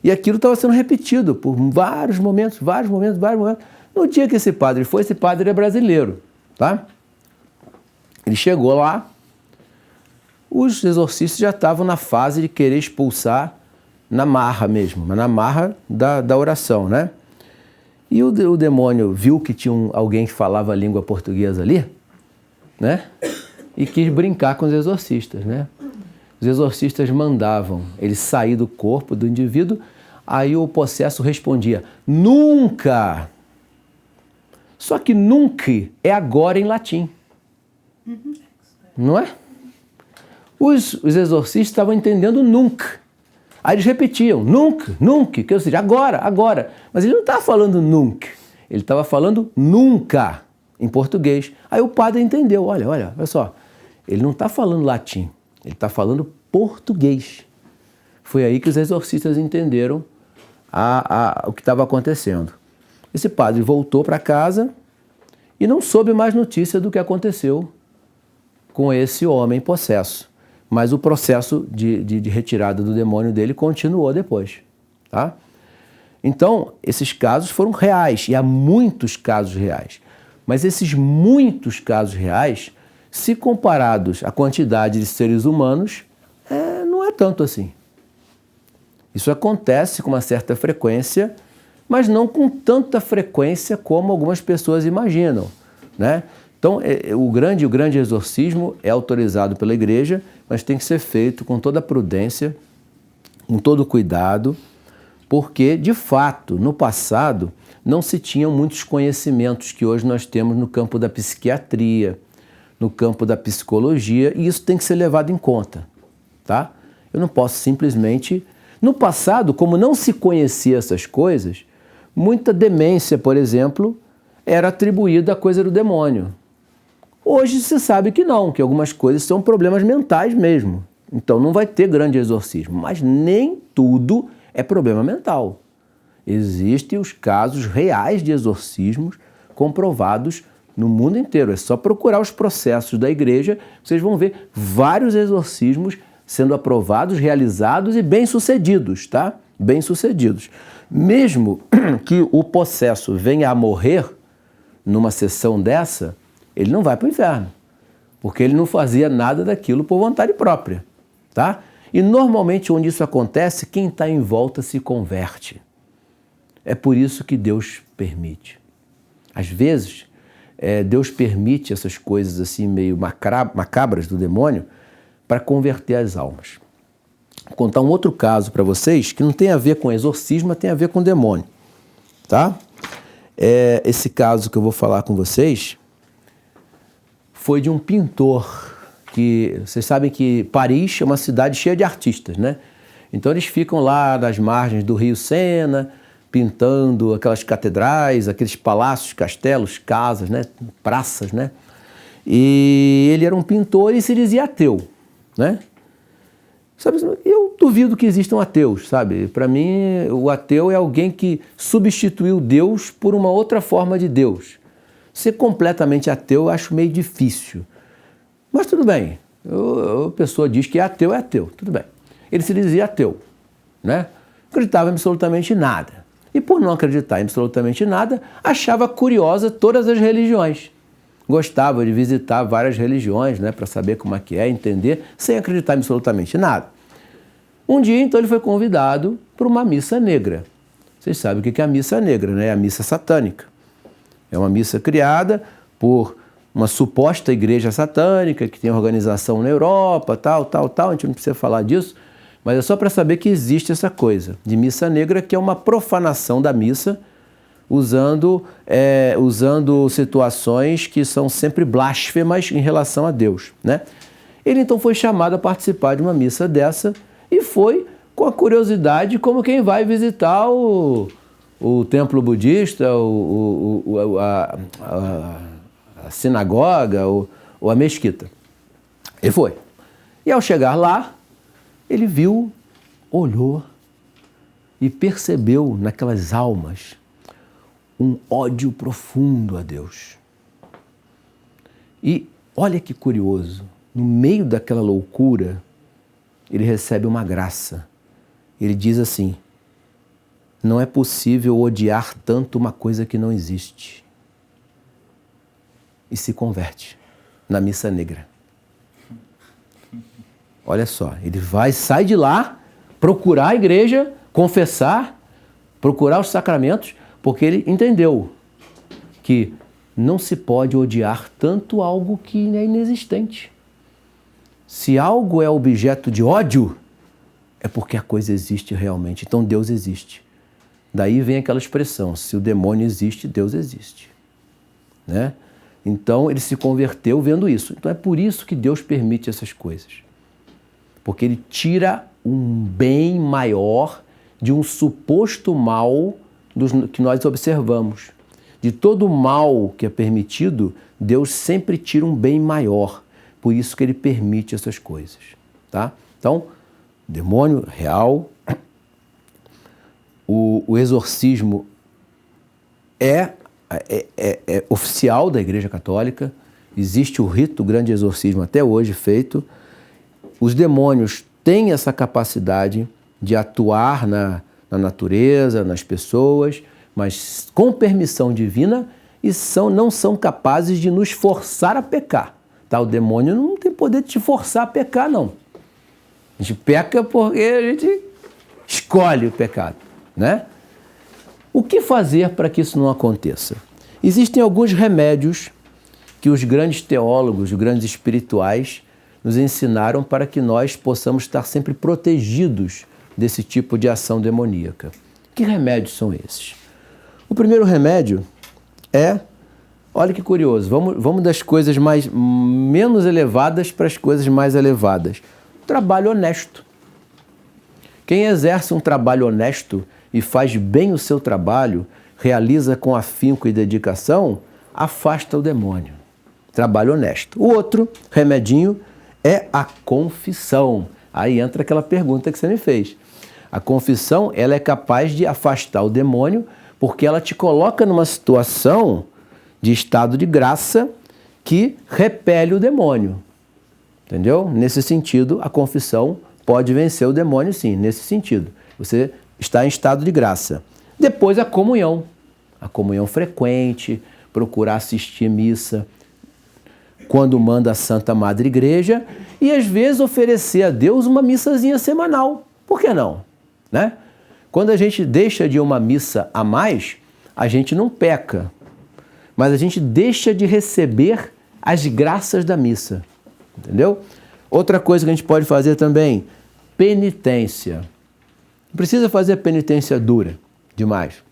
E aquilo estava sendo repetido por vários momentos. No dia que esse padre é brasileiro, tá? Ele chegou lá, os exorcistas já estavam na fase de querer expulsar na marra mesmo, mas na marra da oração, né? E o demônio viu que tinha alguém que falava a língua portuguesa ali, né? E quis brincar com os exorcistas, né? Os exorcistas mandavam ele sair do corpo do indivíduo, aí o possesso respondia, nunca! Só que nunca é agora em latim. Não é? Os exorcistas estavam entendendo nunca. Aí eles repetiam, nunca, que ou seja, agora. Mas ele não estava falando nunca, ele estava falando nunca, em português. Aí o padre entendeu, olha só, ele não está falando latim, ele está falando português. Foi aí que os exorcistas entenderam o que estava acontecendo. Esse padre voltou para casa e não soube mais notícia do que aconteceu com esse homem possesso. Mas o processo de retirada do demônio dele continuou depois, tá? Então, esses casos foram reais, e há muitos casos reais. Mas esses muitos casos reais, se comparados à quantidade de seres humanos, não é tanto assim. Isso acontece com uma certa frequência, mas não com tanta frequência como algumas pessoas imaginam, né? Então, o grande exorcismo é autorizado pela igreja, mas tem que ser feito com toda a prudência, com todo o cuidado, porque, de fato, no passado, não se tinham muitos conhecimentos que hoje nós temos no campo da psiquiatria, no campo da psicologia, e isso tem que ser levado em conta, tá? Eu não posso simplesmente... No passado, como não se conhecia essas coisas, muita demência, por exemplo, era atribuída à coisa do demônio. Hoje se sabe que não, que algumas coisas são problemas mentais mesmo. Então não vai ter grande exorcismo, mas nem tudo é problema mental. Existem os casos reais de exorcismos comprovados no mundo inteiro. É só procurar os processos da igreja, vocês vão ver vários exorcismos sendo aprovados, realizados e bem-sucedidos, tá? Bem-sucedidos. Mesmo que o possesso venha a morrer numa sessão dessa, ele não vai para o inferno, porque ele não fazia nada daquilo por vontade própria, tá? E normalmente onde isso acontece, quem está em volta se converte. É por isso que Deus permite. Às vezes, Deus permite essas coisas assim meio macabras do demônio para converter as almas. Vou contar um outro caso para vocês que não tem a ver com exorcismo, mas tem a ver com demônio, tá? Esse caso que eu vou falar com vocês foi de um pintor que... Vocês sabem que Paris é uma cidade cheia de artistas, né? Então eles ficam lá nas margens do rio Sena, pintando aquelas catedrais, aqueles palácios, castelos, casas, né? Praças, né? E ele era um pintor e se dizia ateu, né? Sabe, eu duvido que existam ateus, sabe? Para mim, o ateu é alguém que substituiu Deus por uma outra forma de Deus. Ser completamente ateu eu acho meio difícil. Mas tudo bem. A pessoa diz que é ateu, tudo bem. Ele se dizia ateu, né? Acreditava em absolutamente nada. E por não acreditar em absolutamente nada, achava curiosa todas as religiões. gostava de visitar várias religiões, né, para saber como é que é, entender, sem acreditar em absolutamente nada. Um dia, então, ele foi convidado para uma missa negra. Vocês sabem o que é a missa negra, né? É a missa satânica. É uma missa criada por uma suposta igreja satânica que tem organização na Europa, tal. A gente não precisa falar disso, mas é só para saber que existe essa coisa de missa negra, que é uma profanação da missa, usando situações que são sempre blasfemas em relação a Deus, né? Ele então foi chamado a participar de uma missa dessa e foi com a curiosidade como quem vai visitar o templo budista, a sinagoga ou a mesquita. Ele foi. E ao chegar lá, ele viu, olhou e percebeu naquelas almas um ódio profundo a Deus. E olha que curioso, no meio daquela loucura, ele recebe uma graça. Ele diz assim: não é possível odiar tanto uma coisa que não existe. E se converte na missa negra. Olha só, ele sai de lá, procurar a igreja, confessar, procurar os sacramentos, porque ele entendeu que não se pode odiar tanto algo que é inexistente. Se algo é objeto de ódio, é porque a coisa existe realmente. Então Deus existe. Daí vem aquela expressão: se o demônio existe, Deus existe. Né? Então ele se converteu vendo isso. Então é por isso que Deus permite essas coisas. Porque ele tira um bem maior de um suposto mal que nós observamos. De todo mal que é permitido, Deus sempre tira um bem maior. Por isso que ele permite essas coisas. Tá? Então, demônio real, o exorcismo é oficial da Igreja Católica, existe o rito, o grande exorcismo até hoje feito. Os demônios têm essa capacidade de atuar na natureza, nas pessoas, mas com permissão divina, e não são capazes de nos forçar a pecar. Tá? O demônio não tem poder de te forçar a pecar, não. A gente peca porque a gente escolhe o pecado, né? O que fazer para que isso não aconteça? Existem alguns remédios que os grandes teólogos, os grandes espirituais, nos ensinaram para que nós possamos estar sempre protegidos desse tipo de ação demoníaca. Que remédios são esses? O primeiro remédio é, olha que curioso, vamos das coisas menos elevadas para as coisas mais elevadas. Trabalho honesto. Quem exerce um trabalho honesto e faz bem o seu trabalho, realiza com afinco e dedicação, afasta o demônio. Trabalho honesto. O outro remedinho é a confissão. Aí entra aquela pergunta que você me fez. A confissão, ela é capaz de afastar o demônio, porque ela te coloca numa situação de estado de graça que repele o demônio. Entendeu? Nesse sentido, a confissão pode vencer o demônio, sim, nesse sentido. Você está em estado de graça. Depois, a comunhão. A comunhão frequente, procurar assistir missa quando manda a Santa Madre Igreja e, às vezes, oferecer a Deus uma missazinha semanal. Por que não? Né? Quando a gente deixa de uma missa a mais, a gente não peca, mas a gente deixa de receber as graças da missa. Entendeu? Outra coisa que a gente pode fazer também, penitência. Não precisa fazer penitência dura demais.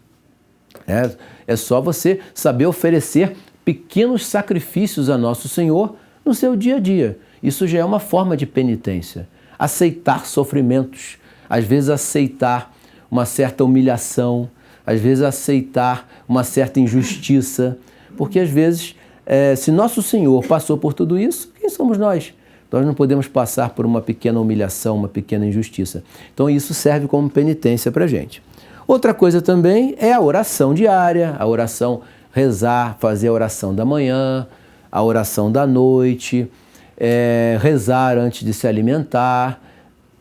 É só você saber oferecer pequenos sacrifícios a Nosso Senhor no seu dia a dia. Isso já é uma forma de penitência. Aceitar sofrimentos, às vezes aceitar uma certa humilhação, às vezes aceitar uma certa injustiça, porque às vezes, se Nosso Senhor passou por tudo isso, quem somos nós? Nós não podemos passar por uma pequena humilhação, uma pequena injustiça. Então isso serve como penitência para a gente. Outra coisa também é a oração diária, a oração, rezar, fazer a oração da manhã, a oração da noite, rezar antes de se alimentar,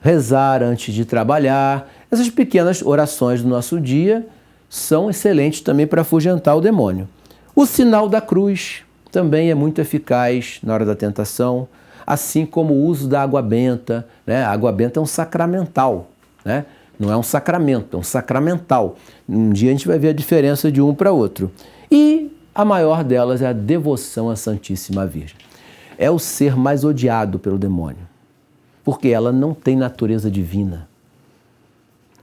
rezar antes de trabalhar. Essas pequenas orações do nosso dia são excelentes também para afugentar o demônio. O sinal da cruz. também é muito eficaz na hora da tentação, assim como o uso da água benta, né? A água benta é um sacramental, né? Não é um sacramento, é um sacramental. Um dia a gente vai ver a diferença de um para outro. E a maior delas é a devoção à Santíssima Virgem. É o ser mais odiado pelo demônio, porque ela não tem natureza divina.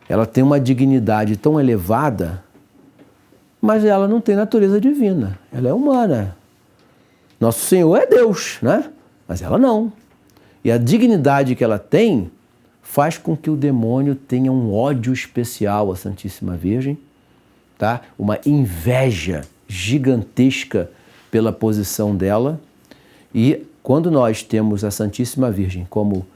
Ela tem uma dignidade tão elevada, mas ela não tem natureza divina. Ela é humana. Nosso Senhor é Deus, né? Mas ela não. E a dignidade que ela tem faz com que o demônio tenha um ódio especial à Santíssima Virgem, tá? Uma inveja gigantesca pela posição dela. E quando nós temos a Santíssima Virgem como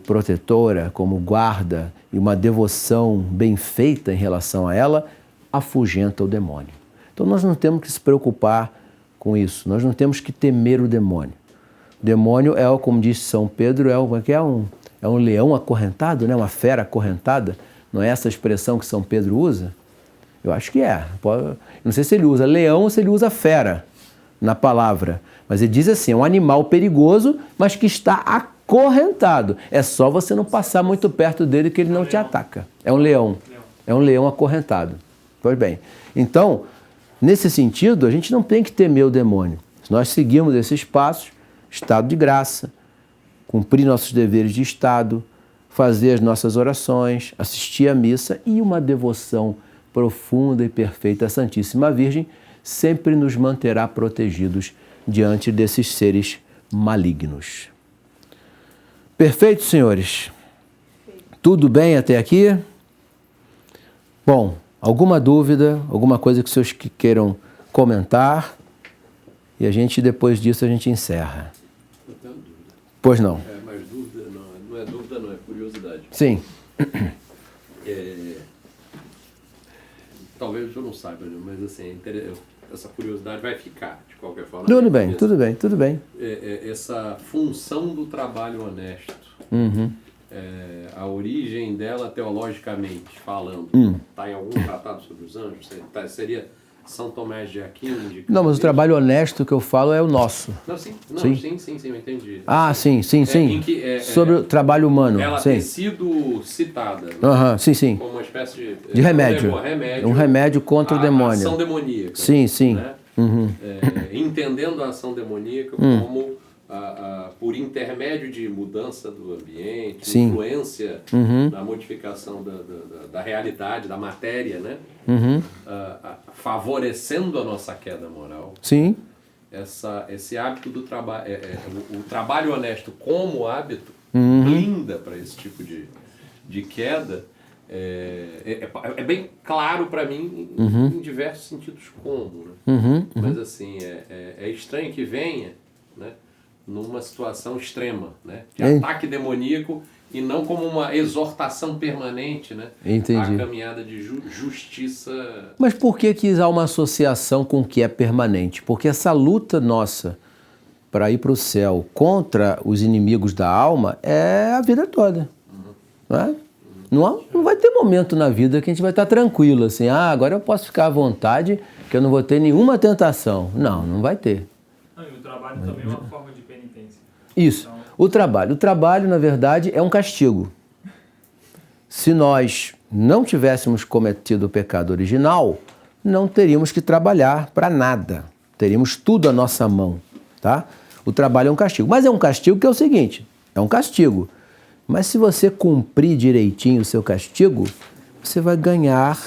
protetora, como guarda e uma devoção bem feita em relação a ela, afugenta o demônio. Então nós não temos que se preocupar com isso, nós não temos que temer o demônio. O demônio é, como disse São Pedro, é um leão acorrentado, né? Uma fera acorrentada. Não é essa expressão que São Pedro usa? Eu acho que é. Não sei se ele usa leão ou se ele usa fera na palavra. Mas ele diz assim, é um animal perigoso, mas que está acorrentado. É só você não passar muito perto dele que ele não te ataca. É um leão. É um leão acorrentado. Pois bem. Então, nesse sentido, a gente não tem que temer o demônio. Se nós seguirmos esses passos, estado de graça, cumprir nossos deveres de Estado, fazer as nossas orações, assistir à missa e uma devoção profunda e perfeita à Santíssima Virgem sempre nos manterá protegidos diante desses seres malignos. Perfeito, senhores? Tudo bem até aqui? Bom, alguma dúvida, alguma coisa que os senhores queiram comentar? E a gente, depois disso, a gente encerra. Eu tenho dúvida. Pois não. Mas dúvida não é dúvida, não, é curiosidade. Sim. Talvez o senhor não saiba, né? Mas assim, essa curiosidade vai ficar, de qualquer forma. Tudo bem, tudo bem, tudo bem. Essa função do trabalho honesto, a origem dela teologicamente falando, está em algum tratado sobre os anjos? Seria São Tomé de Aquino? Não, mas o trabalho honesto que eu falo é o nosso. Não, sim, eu entendi. Ah, sim. Sobre o trabalho humano. Ela sim. ter sido citada, né? Sim. Como uma espécie de remédio. Um remédio contra o demônio. A ação demoníaca. Sim. Né? Entendendo a ação demoníaca como por intermédio de mudança do ambiente, influência na modificação da realidade, da matéria, né? Favorecendo a nossa queda moral. Sim. Esse hábito do trabalho, o trabalho honesto como hábito, blinda para esse tipo de queda. É bem claro para mim em diversos sentidos como, né? Mas assim, é estranho que venha, né, numa situação extrema, né, de ataque demoníaco e não como uma exortação permanente, né? Entendi. A caminhada de justiça. Mas por que há uma associação com o que é permanente? Porque essa luta nossa para ir para o céu contra os inimigos da alma é a vida toda, não é? Não vai ter momento na vida que a gente vai estar tranquilo, assim, agora eu posso ficar à vontade, que eu não vou ter nenhuma tentação. Não vai ter. E o trabalho também é uma forma de penitência. Isso. Então... O trabalho, na verdade, é um castigo. Se nós não tivéssemos cometido o pecado original, não teríamos que trabalhar para nada. Teríamos tudo à nossa mão, tá? O trabalho é um castigo. Mas é um castigo que é o seguinte, é um castigo. Mas se você cumprir direitinho o seu castigo, você vai ganhar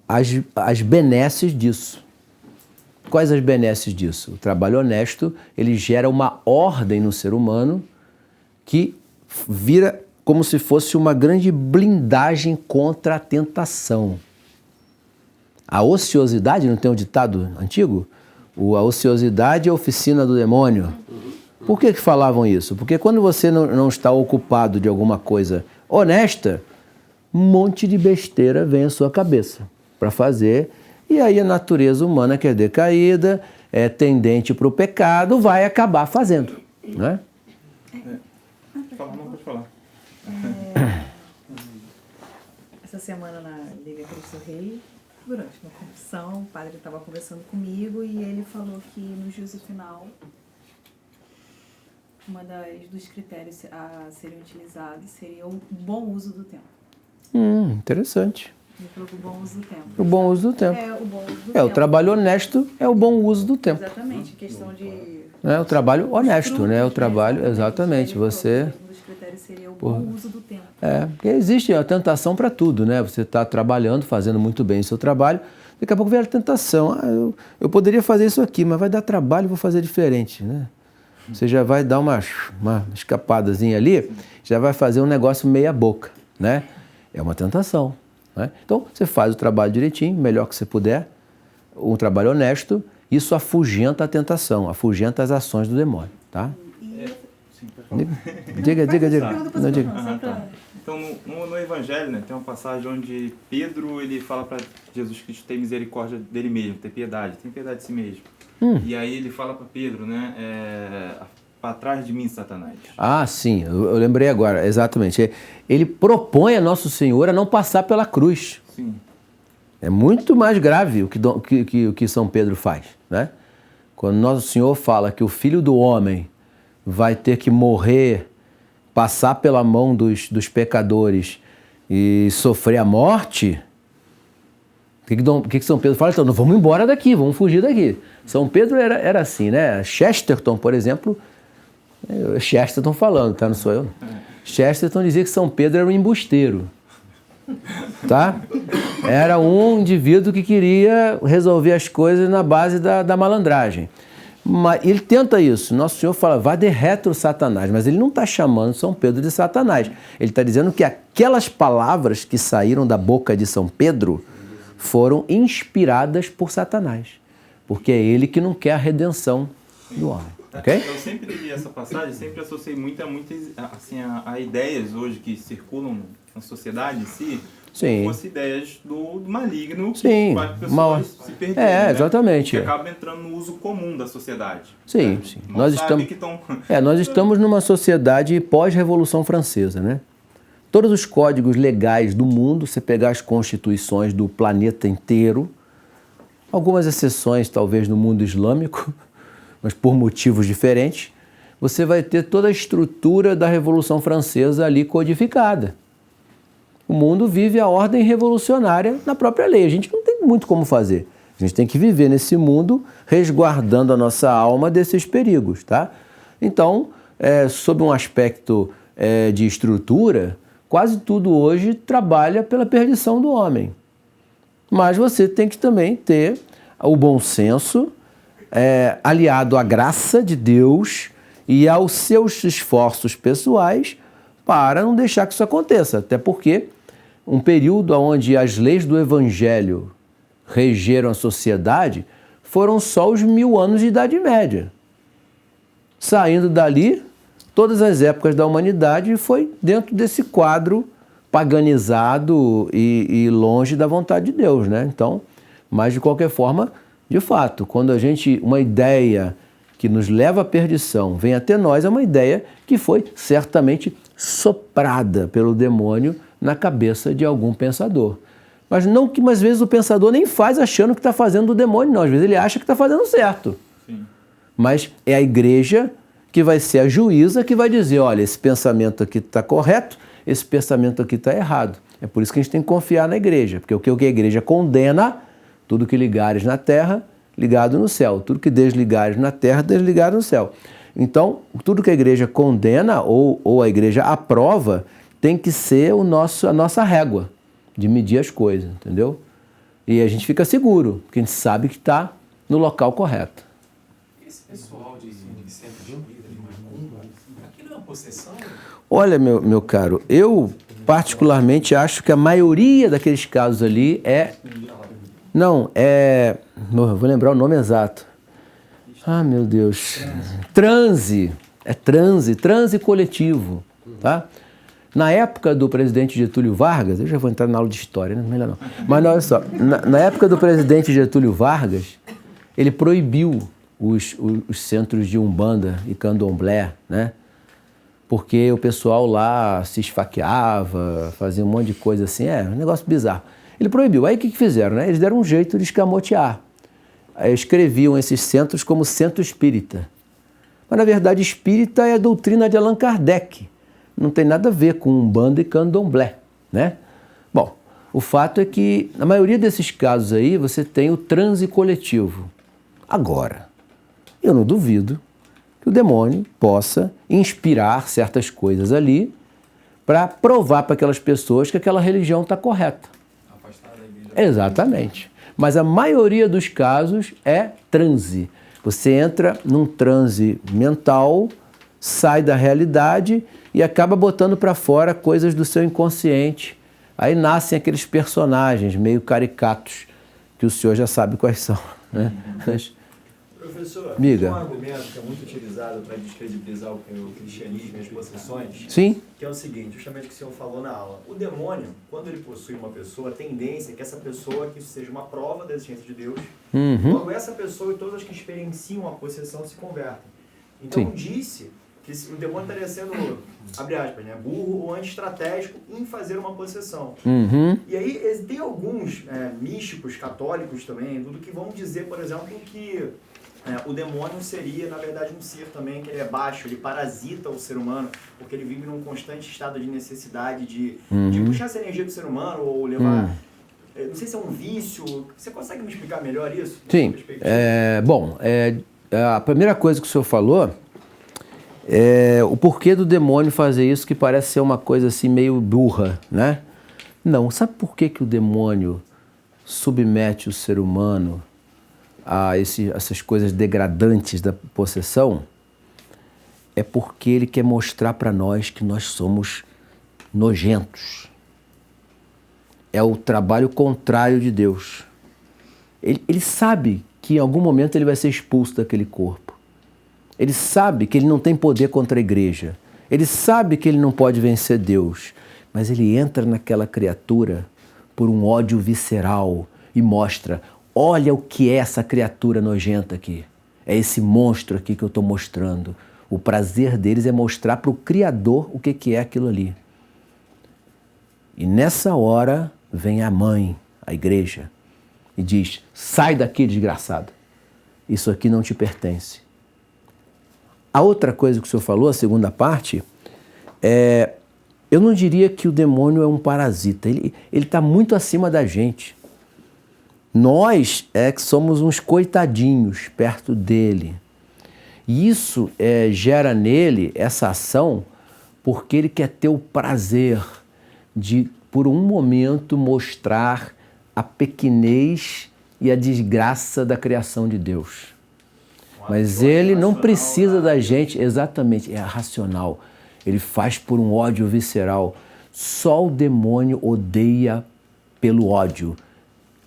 as benesses disso. Quais as benesses disso? O trabalho honesto, ele gera uma ordem no ser humano que vira como se fosse uma grande blindagem contra a tentação. A ociosidade, não tem um ditado antigo? A ociosidade é a oficina do demônio. Por que falavam isso? Porque quando você não está ocupado de alguma coisa honesta, um monte de besteira vem à sua cabeça para fazer, e aí a natureza humana, que é decaída, é tendente para o pecado, vai acabar fazendo, né? Pode falar. Essa semana na Liga Cristo Rei, Durante uma confissão, o padre estava conversando comigo e ele falou que no juízo final, dos critérios a serem utilizados seria o bom uso do tempo. Interessante. Ele falou que o bom uso do tempo. O bom uso do tempo. É, o bom uso do O tempo. trabalho honesto é o bom uso do tempo. Exatamente, questão de... O trabalho honesto, né? O frutos, trabalho, exatamente. Ele falou Você... que um dos critérios seria o bom uso do tempo. Porque existe a tentação para tudo, né? Você está trabalhando, fazendo muito bem o seu trabalho, daqui a pouco vem a tentação. Eu poderia fazer isso aqui, mas vai dar trabalho, vou fazer diferente, né? Você já vai dar uma escapadazinha ali, já vai fazer um negócio meia boca, né? É uma tentação, né? Então, você faz o trabalho direitinho, melhor que você puder, um trabalho honesto, isso afugenta a tentação, afugenta as ações do demônio, tá? Diga. Não, diga. Então, no Evangelho, né, tem uma passagem onde Pedro ele fala para Jesus Cristo ter misericórdia dele mesmo, ter piedade, tem piedade de si mesmo. E aí ele fala para Pedro, né, para trás de mim, Satanás. Ah, sim, eu lembrei agora, exatamente. Ele propõe a Nosso Senhor a não passar pela cruz. Sim. É muito mais grave o que São Pedro faz, né? Quando Nosso Senhor fala que o Filho do Homem vai ter que morrer, passar pela mão dos pecadores e sofrer a morte, o que São Pedro fala? Então, vamos embora daqui, vamos fugir daqui. São Pedro era assim, né? Chesterton, por exemplo, Chesterton falando, tá? Não sou eu. Chesterton dizia que São Pedro era um embusteiro, tá? Era um indivíduo que queria resolver as coisas na base da malandragem. Mas ele tenta isso. Nosso Senhor fala, vá de retro Satanás. Mas ele não está chamando São Pedro de Satanás. Ele está dizendo que aquelas palavras que saíram da boca de São Pedro foram inspiradas por Satanás. Porque é ele que não quer a redenção do homem. Okay? Eu sempre li essa passagem, sempre associei muitas assim, a ideias hoje que circulam na sociedade em si, Sim. como fossem ideias do maligno Sim. que faz pessoas se perderem, né? Exatamente. Que acaba entrando no uso comum da sociedade. Sim, né? sim. Nós Nós estamos numa sociedade pós-Revolução Francesa, né? Todos os códigos legais do mundo, você pegar as constituições do planeta inteiro, algumas exceções talvez no mundo islâmico, mas por motivos diferentes, você vai ter toda a estrutura da Revolução Francesa ali codificada. O mundo vive a ordem revolucionária na própria lei. A gente não tem muito como fazer. A gente tem que viver nesse mundo resguardando a nossa alma desses perigos, tá? Então, sob um aspecto de estrutura, quase tudo hoje trabalha pela perdição do homem. Mas você tem que também ter o bom senso, aliado à graça de Deus e aos seus esforços pessoais para não deixar que isso aconteça. Até porque um período onde as leis do Evangelho regeram a sociedade foram só os 1000 anos de Idade Média. Saindo dali, todas as épocas da humanidade foi dentro desse quadro paganizado e longe da vontade de Deus, né? Então, mas de qualquer forma, de fato, quando uma ideia que nos leva à perdição vem até nós, é uma ideia que foi certamente soprada pelo demônio na cabeça de algum pensador. Mas não que, às vezes, o pensador nem faz achando que está fazendo do demônio, não. Às vezes ele acha que está fazendo certo. Sim. Mas é a igreja que vai ser a juíza que vai dizer, olha, esse pensamento aqui está correto, esse pensamento aqui está errado. É por isso que a gente tem que confiar na igreja, porque o que a igreja condena, tudo que ligares na terra, ligado no céu. Tudo que desligares na terra, desligado no céu. Então, tudo que a igreja condena ou a igreja aprova tem que ser a nossa régua de medir as coisas, entendeu? E a gente fica seguro, porque a gente sabe que está no local correto. Esse pessoal de centro de vida, de macumba, aquilo é uma possessão? Olha, meu caro, eu particularmente acho que a maioria daqueles casos ali eu vou lembrar o nome exato. Ah, meu Deus. Transe coletivo, tá? Na época do presidente Getúlio Vargas, eu já vou entrar na aula de história, né? Melhor não. Mas olha só, na época do presidente Getúlio Vargas, ele proibiu os centros de Umbanda e Candomblé, né? Porque o pessoal lá se esfaqueava, fazia um monte de coisa assim, um negócio bizarro. Ele proibiu. Aí o que fizeram? Né? Eles deram um jeito de escamotear. Aí escreviam esses centros como centro espírita. Mas, na verdade, espírita é a doutrina de Allan Kardec. Não tem nada a ver com Umbanda e Candomblé, né? Bom, o fato é que, na maioria desses casos aí, você tem o transe coletivo. Agora, eu não duvido que o demônio possa inspirar certas coisas ali para provar para aquelas pessoas que aquela religião está correta. Afastar da igreja. Exatamente. Mas a maioria dos casos é transe. Você entra num transe mental, sai da realidade e acaba botando para fora coisas do seu inconsciente. Aí nascem aqueles personagens meio caricatos, que o senhor já sabe quais são, né? Professor, Miga. um argumento que é muito utilizado para descredibilizar o cristianismo e as possessões, Sim. que é o seguinte, justamente o que o senhor falou na aula. O demônio, quando ele possui uma pessoa, a tendência é que essa pessoa que seja uma prova da existência de Deus, logo essa pessoa e todas as que experienciam a possessão se convertem. Então Sim. disse que o demônio estaria sendo, abre aspas, né, burro ou anti-estratégico em fazer uma possessão. E aí tem alguns místicos católicos também, tudo que vão dizer, por exemplo, que o demônio seria, na verdade, um ser também que ele é baixo, ele parasita o ser humano, porque ele vive num constante estado de necessidade de puxar essa energia do ser humano ou levar... Não sei se é um vício. Você consegue me explicar melhor isso? Sim. Bom, a primeira coisa que o senhor falou é o porquê do demônio fazer isso, que parece ser uma coisa assim meio burra, né? Não, sabe por que o demônio submete o ser humano a essas coisas degradantes da possessão? É porque ele quer mostrar para nós que nós somos nojentos. É o trabalho contrário de Deus. Ele sabe que em algum momento ele vai ser expulso daquele corpo. Ele sabe que ele não tem poder contra a igreja. Ele sabe que ele não pode vencer Deus. Mas ele entra naquela criatura por um ódio visceral e mostra: olha o que é essa criatura nojenta aqui. É esse monstro aqui que eu estou mostrando. O prazer deles é mostrar para o Criador o que é aquilo ali. E nessa hora vem a mãe, a igreja, e diz: sai daqui, desgraçado. Isso aqui não te pertence. A outra coisa que o senhor falou, a segunda parte, eu não diria que o demônio é um parasita. Ele está muito acima da gente. Nós é que somos uns coitadinhos perto dele. E isso gera nele essa ação porque ele quer ter o prazer de, por um momento, mostrar a pequenez e a desgraça da criação de Deus. Mas ele não precisa da gente, exatamente, é racional. Ele faz por um ódio visceral. Só o demônio odeia pelo ódio.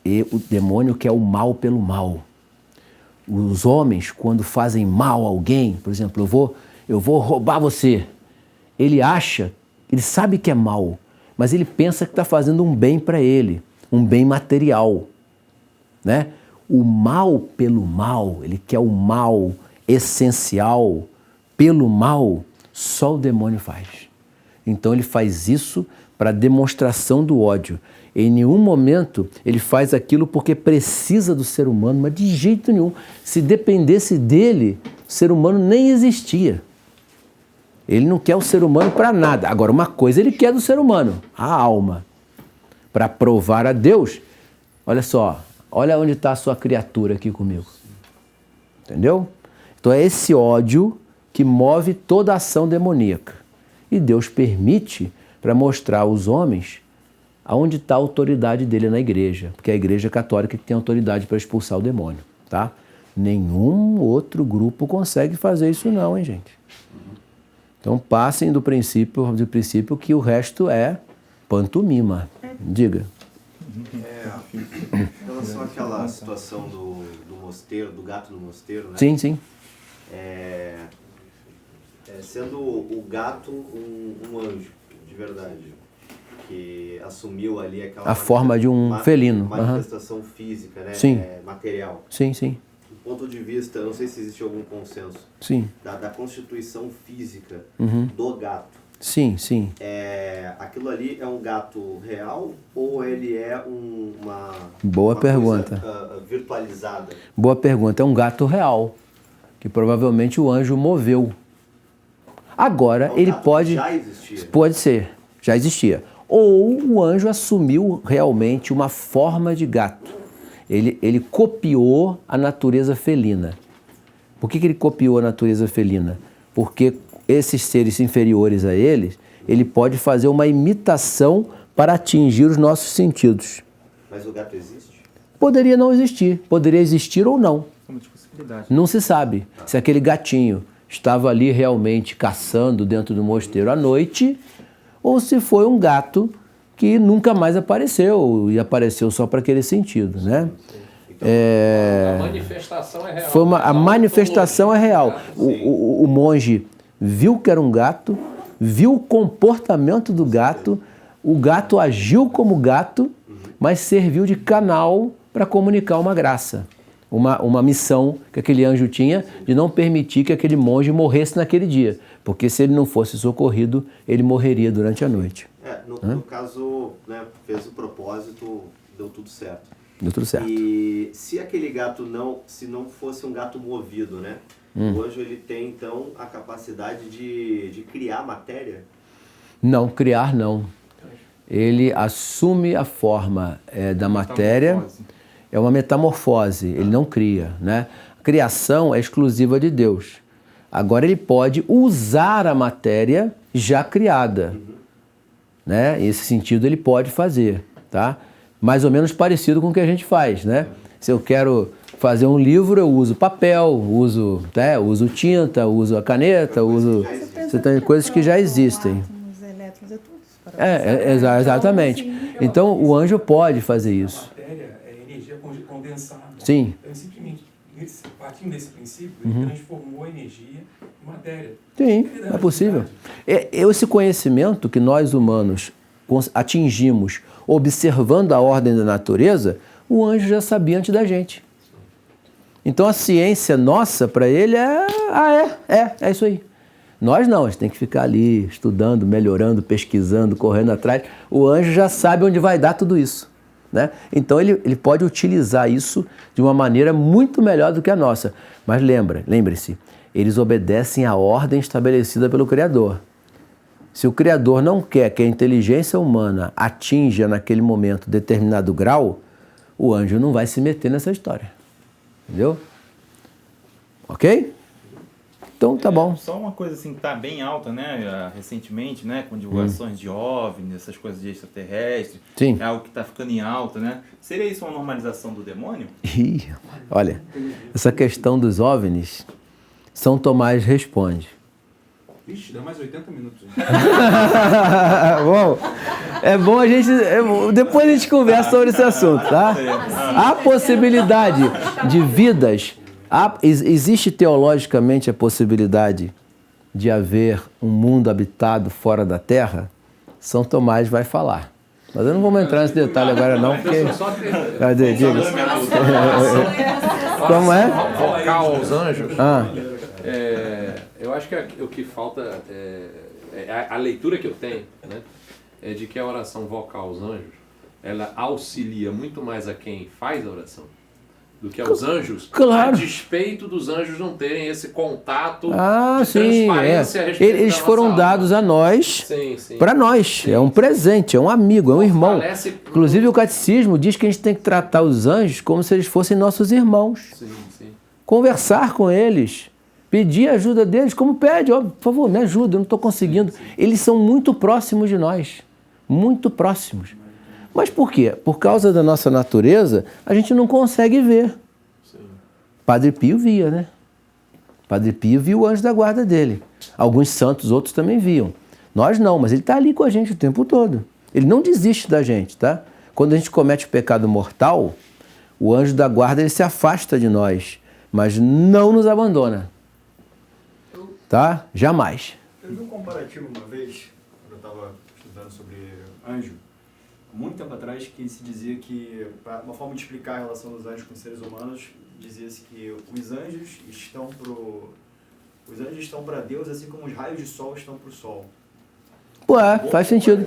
E o demônio quer o mal pelo mal. Os homens, quando fazem mal a alguém, por exemplo, eu vou roubar você. Ele sabe que é mal, mas ele pensa que está fazendo um bem para ele, um bem material, né? O mal pelo mal, ele quer o mal essencial pelo mal, só o demônio faz. Então ele faz isso para demonstração do ódio. Em nenhum momento ele faz aquilo porque precisa do ser humano, mas de jeito nenhum. Se dependesse dele, o ser humano nem existia. Ele não quer o ser humano para nada. Agora, uma coisa ele quer do ser humano, a alma. Para provar a Deus, olha só, olha onde está a sua criatura aqui comigo. Entendeu? Então é esse ódio que move toda a ação demoníaca. E Deus permite para mostrar aos homens aonde está a autoridade dele na igreja. Porque é a igreja católica que tem autoridade para expulsar o demônio. Tá? Nenhum outro grupo consegue fazer isso não, hein, gente? Então passem do princípio que o resto é pantomima. Diga. Em relação àquela situação do mosteiro, do gato no mosteiro, né? Sim, sim. Sendo o gato um anjo, de verdade, que assumiu ali aquela... A forma de um felino. Manifestação física, né? Sim. Material. Sim, sim. Do ponto de vista, eu não sei se existe algum consenso, Sim. da constituição física do gato. Sim, sim. Aquilo ali é um gato real ou ele é uma Boa uma pergunta. coisa, virtualizada? Boa pergunta. É um gato real, que provavelmente o anjo moveu. Agora, É um ele gato que pode... já existia. Pode ser, já existia. Ou o anjo assumiu realmente uma forma de gato. Ele copiou a natureza felina. Por que ele copiou a natureza felina? Porque esses seres inferiores a eles, ele pode fazer uma imitação para atingir os nossos sentidos. Mas o gato existe? Poderia não existir, poderia existir ou não. É uma possibilidade. Não se sabe se aquele gatinho estava ali realmente caçando dentro do mosteiro à noite ou se foi um gato que nunca mais apareceu e apareceu só para aquele sentido, né? A manifestação é real. A manifestação é real. O monge viu que era um gato, viu o comportamento do gato, o gato agiu como gato, mas serviu de canal para comunicar uma graça, uma missão que aquele anjo tinha de não permitir que aquele monge morresse naquele dia, porque se ele não fosse socorrido, ele morreria durante a noite. No caso, né, fez o propósito, deu tudo certo. Deu tudo certo. E se aquele gato se não fosse um gato movido, né? O anjo ele tem então a capacidade de criar matéria? Não, criar não. Ele assume a forma da matéria, é uma metamorfose, ele não cria, né? A criação é exclusiva de Deus. Agora ele pode usar a matéria já criada, né? Esse sentido ele pode fazer, tá? Mais ou menos parecido com o que a gente faz, né? Se eu quero fazer um livro, eu uso papel, uso tinta, uso a caneta, Você tem coisas que já existem. Os elétrons, é tudo. Exatamente. Então, o anjo pode fazer isso. A matéria é energia condensada. Sim. Então, simplesmente, partindo desse princípio, ele transformou a energia em matéria. Sim, é possível. Esse conhecimento que nós humanos atingimos observando a ordem da natureza, o anjo já sabia antes da gente. Então a ciência nossa para ele é isso aí. Nós não, a gente tem que ficar ali estudando, melhorando, pesquisando, correndo atrás. O anjo já sabe onde vai dar tudo isso, né? Então ele pode utilizar isso de uma maneira muito melhor do que a nossa. Mas lembre-se, eles obedecem à ordem estabelecida pelo Criador. Se o Criador não quer que a inteligência humana atinja naquele momento determinado grau, o anjo não vai se meter nessa história. Entendeu? Ok? Então tá bom. Só uma coisa assim que tá bem alta, né? Recentemente, né? Com divulgações de OVNI, essas coisas de extraterrestre. Sim. É algo que tá ficando em alta, né? Seria isso uma normalização do demônio? Olha, essa questão dos OVNIs, São Tomás responde. Vixe, dá mais 80 minutos. Bom, é bom a gente... depois a gente conversa sobre esse assunto, tá? Há possibilidade de vidas... existe teologicamente a possibilidade de haver um mundo habitado fora da Terra? São Tomás vai falar. Mas eu não vou entrar nesse detalhe agora não, porque... Cadê? Diga. Como é? Vocal aos anjos. Ah. Eu acho que o que falta, a leitura que eu tenho, né, é de que a oração vocal aos anjos, ela auxilia muito mais a quem faz a oração do que aos anjos, claro. A despeito dos anjos não terem esse contato de sim, transparência a respeito eles da foram nossa dados alma. a nós, Sim. para nós. É um presente, é um amigo, é um irmão. Inclusive o catecismo diz que a gente tem que tratar os anjos como se eles fossem nossos irmãos. Sim. Conversar com eles. Pedir ajuda deles, como pede, ó, por favor, me ajuda, eu não estou conseguindo. Eles são muito próximos de nós, muito próximos. Mas por quê? Por causa da nossa natureza, a gente não consegue ver. Sim. Padre Pio via, né? Padre Pio viu o anjo da guarda dele. Alguns santos, outros também viam. Nós não, mas ele está ali com a gente o tempo todo. Ele não desiste da gente, tá? Quando a gente comete o pecado mortal, o anjo da guarda ele se afasta de nós, mas não nos abandona. Tá? Jamais. Eu vi um comparativo uma vez, quando eu estava estudando sobre anjo, muito tempo atrás, que se dizia que, uma forma de explicar a relação dos anjos com os seres humanos, dizia-se que os anjos estão para Deus, assim como os raios de sol estão para o sol. Pô, faz sentido.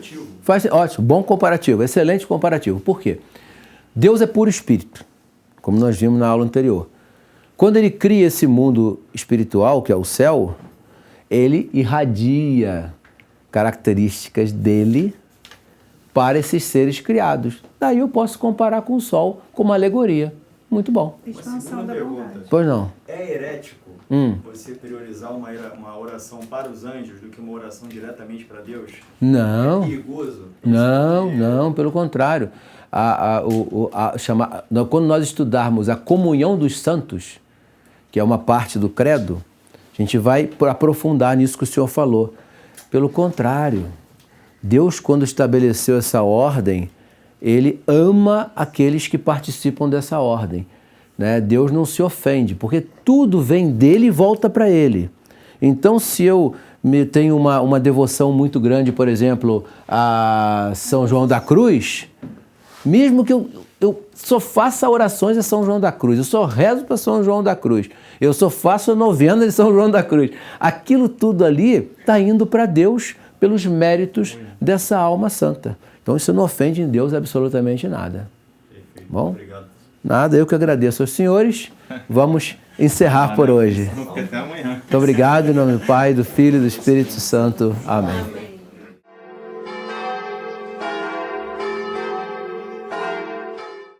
Ótimo, bom comparativo, excelente comparativo. Por quê? Deus é puro espírito, como nós vimos na aula anterior. Quando ele cria esse mundo espiritual, que é o céu, ele irradia características dele para esses seres criados. Daí eu posso comparar com o sol como alegoria. Muito bom. Expansão da bondade. Pois não. É herético você priorizar uma oração para os anjos do que uma oração diretamente para Deus? Não. É perigoso? Não, pelo contrário. Quando nós estudarmos a comunhão dos santos, que é uma parte do credo, a gente vai aprofundar nisso que o senhor falou. Pelo contrário, Deus, quando estabeleceu essa ordem, ele ama aqueles que participam dessa ordem. Né? Deus não se ofende, porque tudo vem dele e volta para ele. Então, se eu tenho uma devoção muito grande, por exemplo, a São João da Cruz, mesmo que eu só faça orações a São João da Cruz, eu só rezo para São João da Cruz, eu só faço a novena de São João da Cruz, aquilo tudo ali está indo para Deus pelos méritos dessa alma santa. Então isso não ofende em Deus absolutamente nada. Perfeito. Bom? Obrigado. Nada, eu que agradeço aos senhores. Vamos encerrar por hoje. Até amanhã. Muito obrigado, em nome do Pai, do Filho e do Espírito Santo. Amém.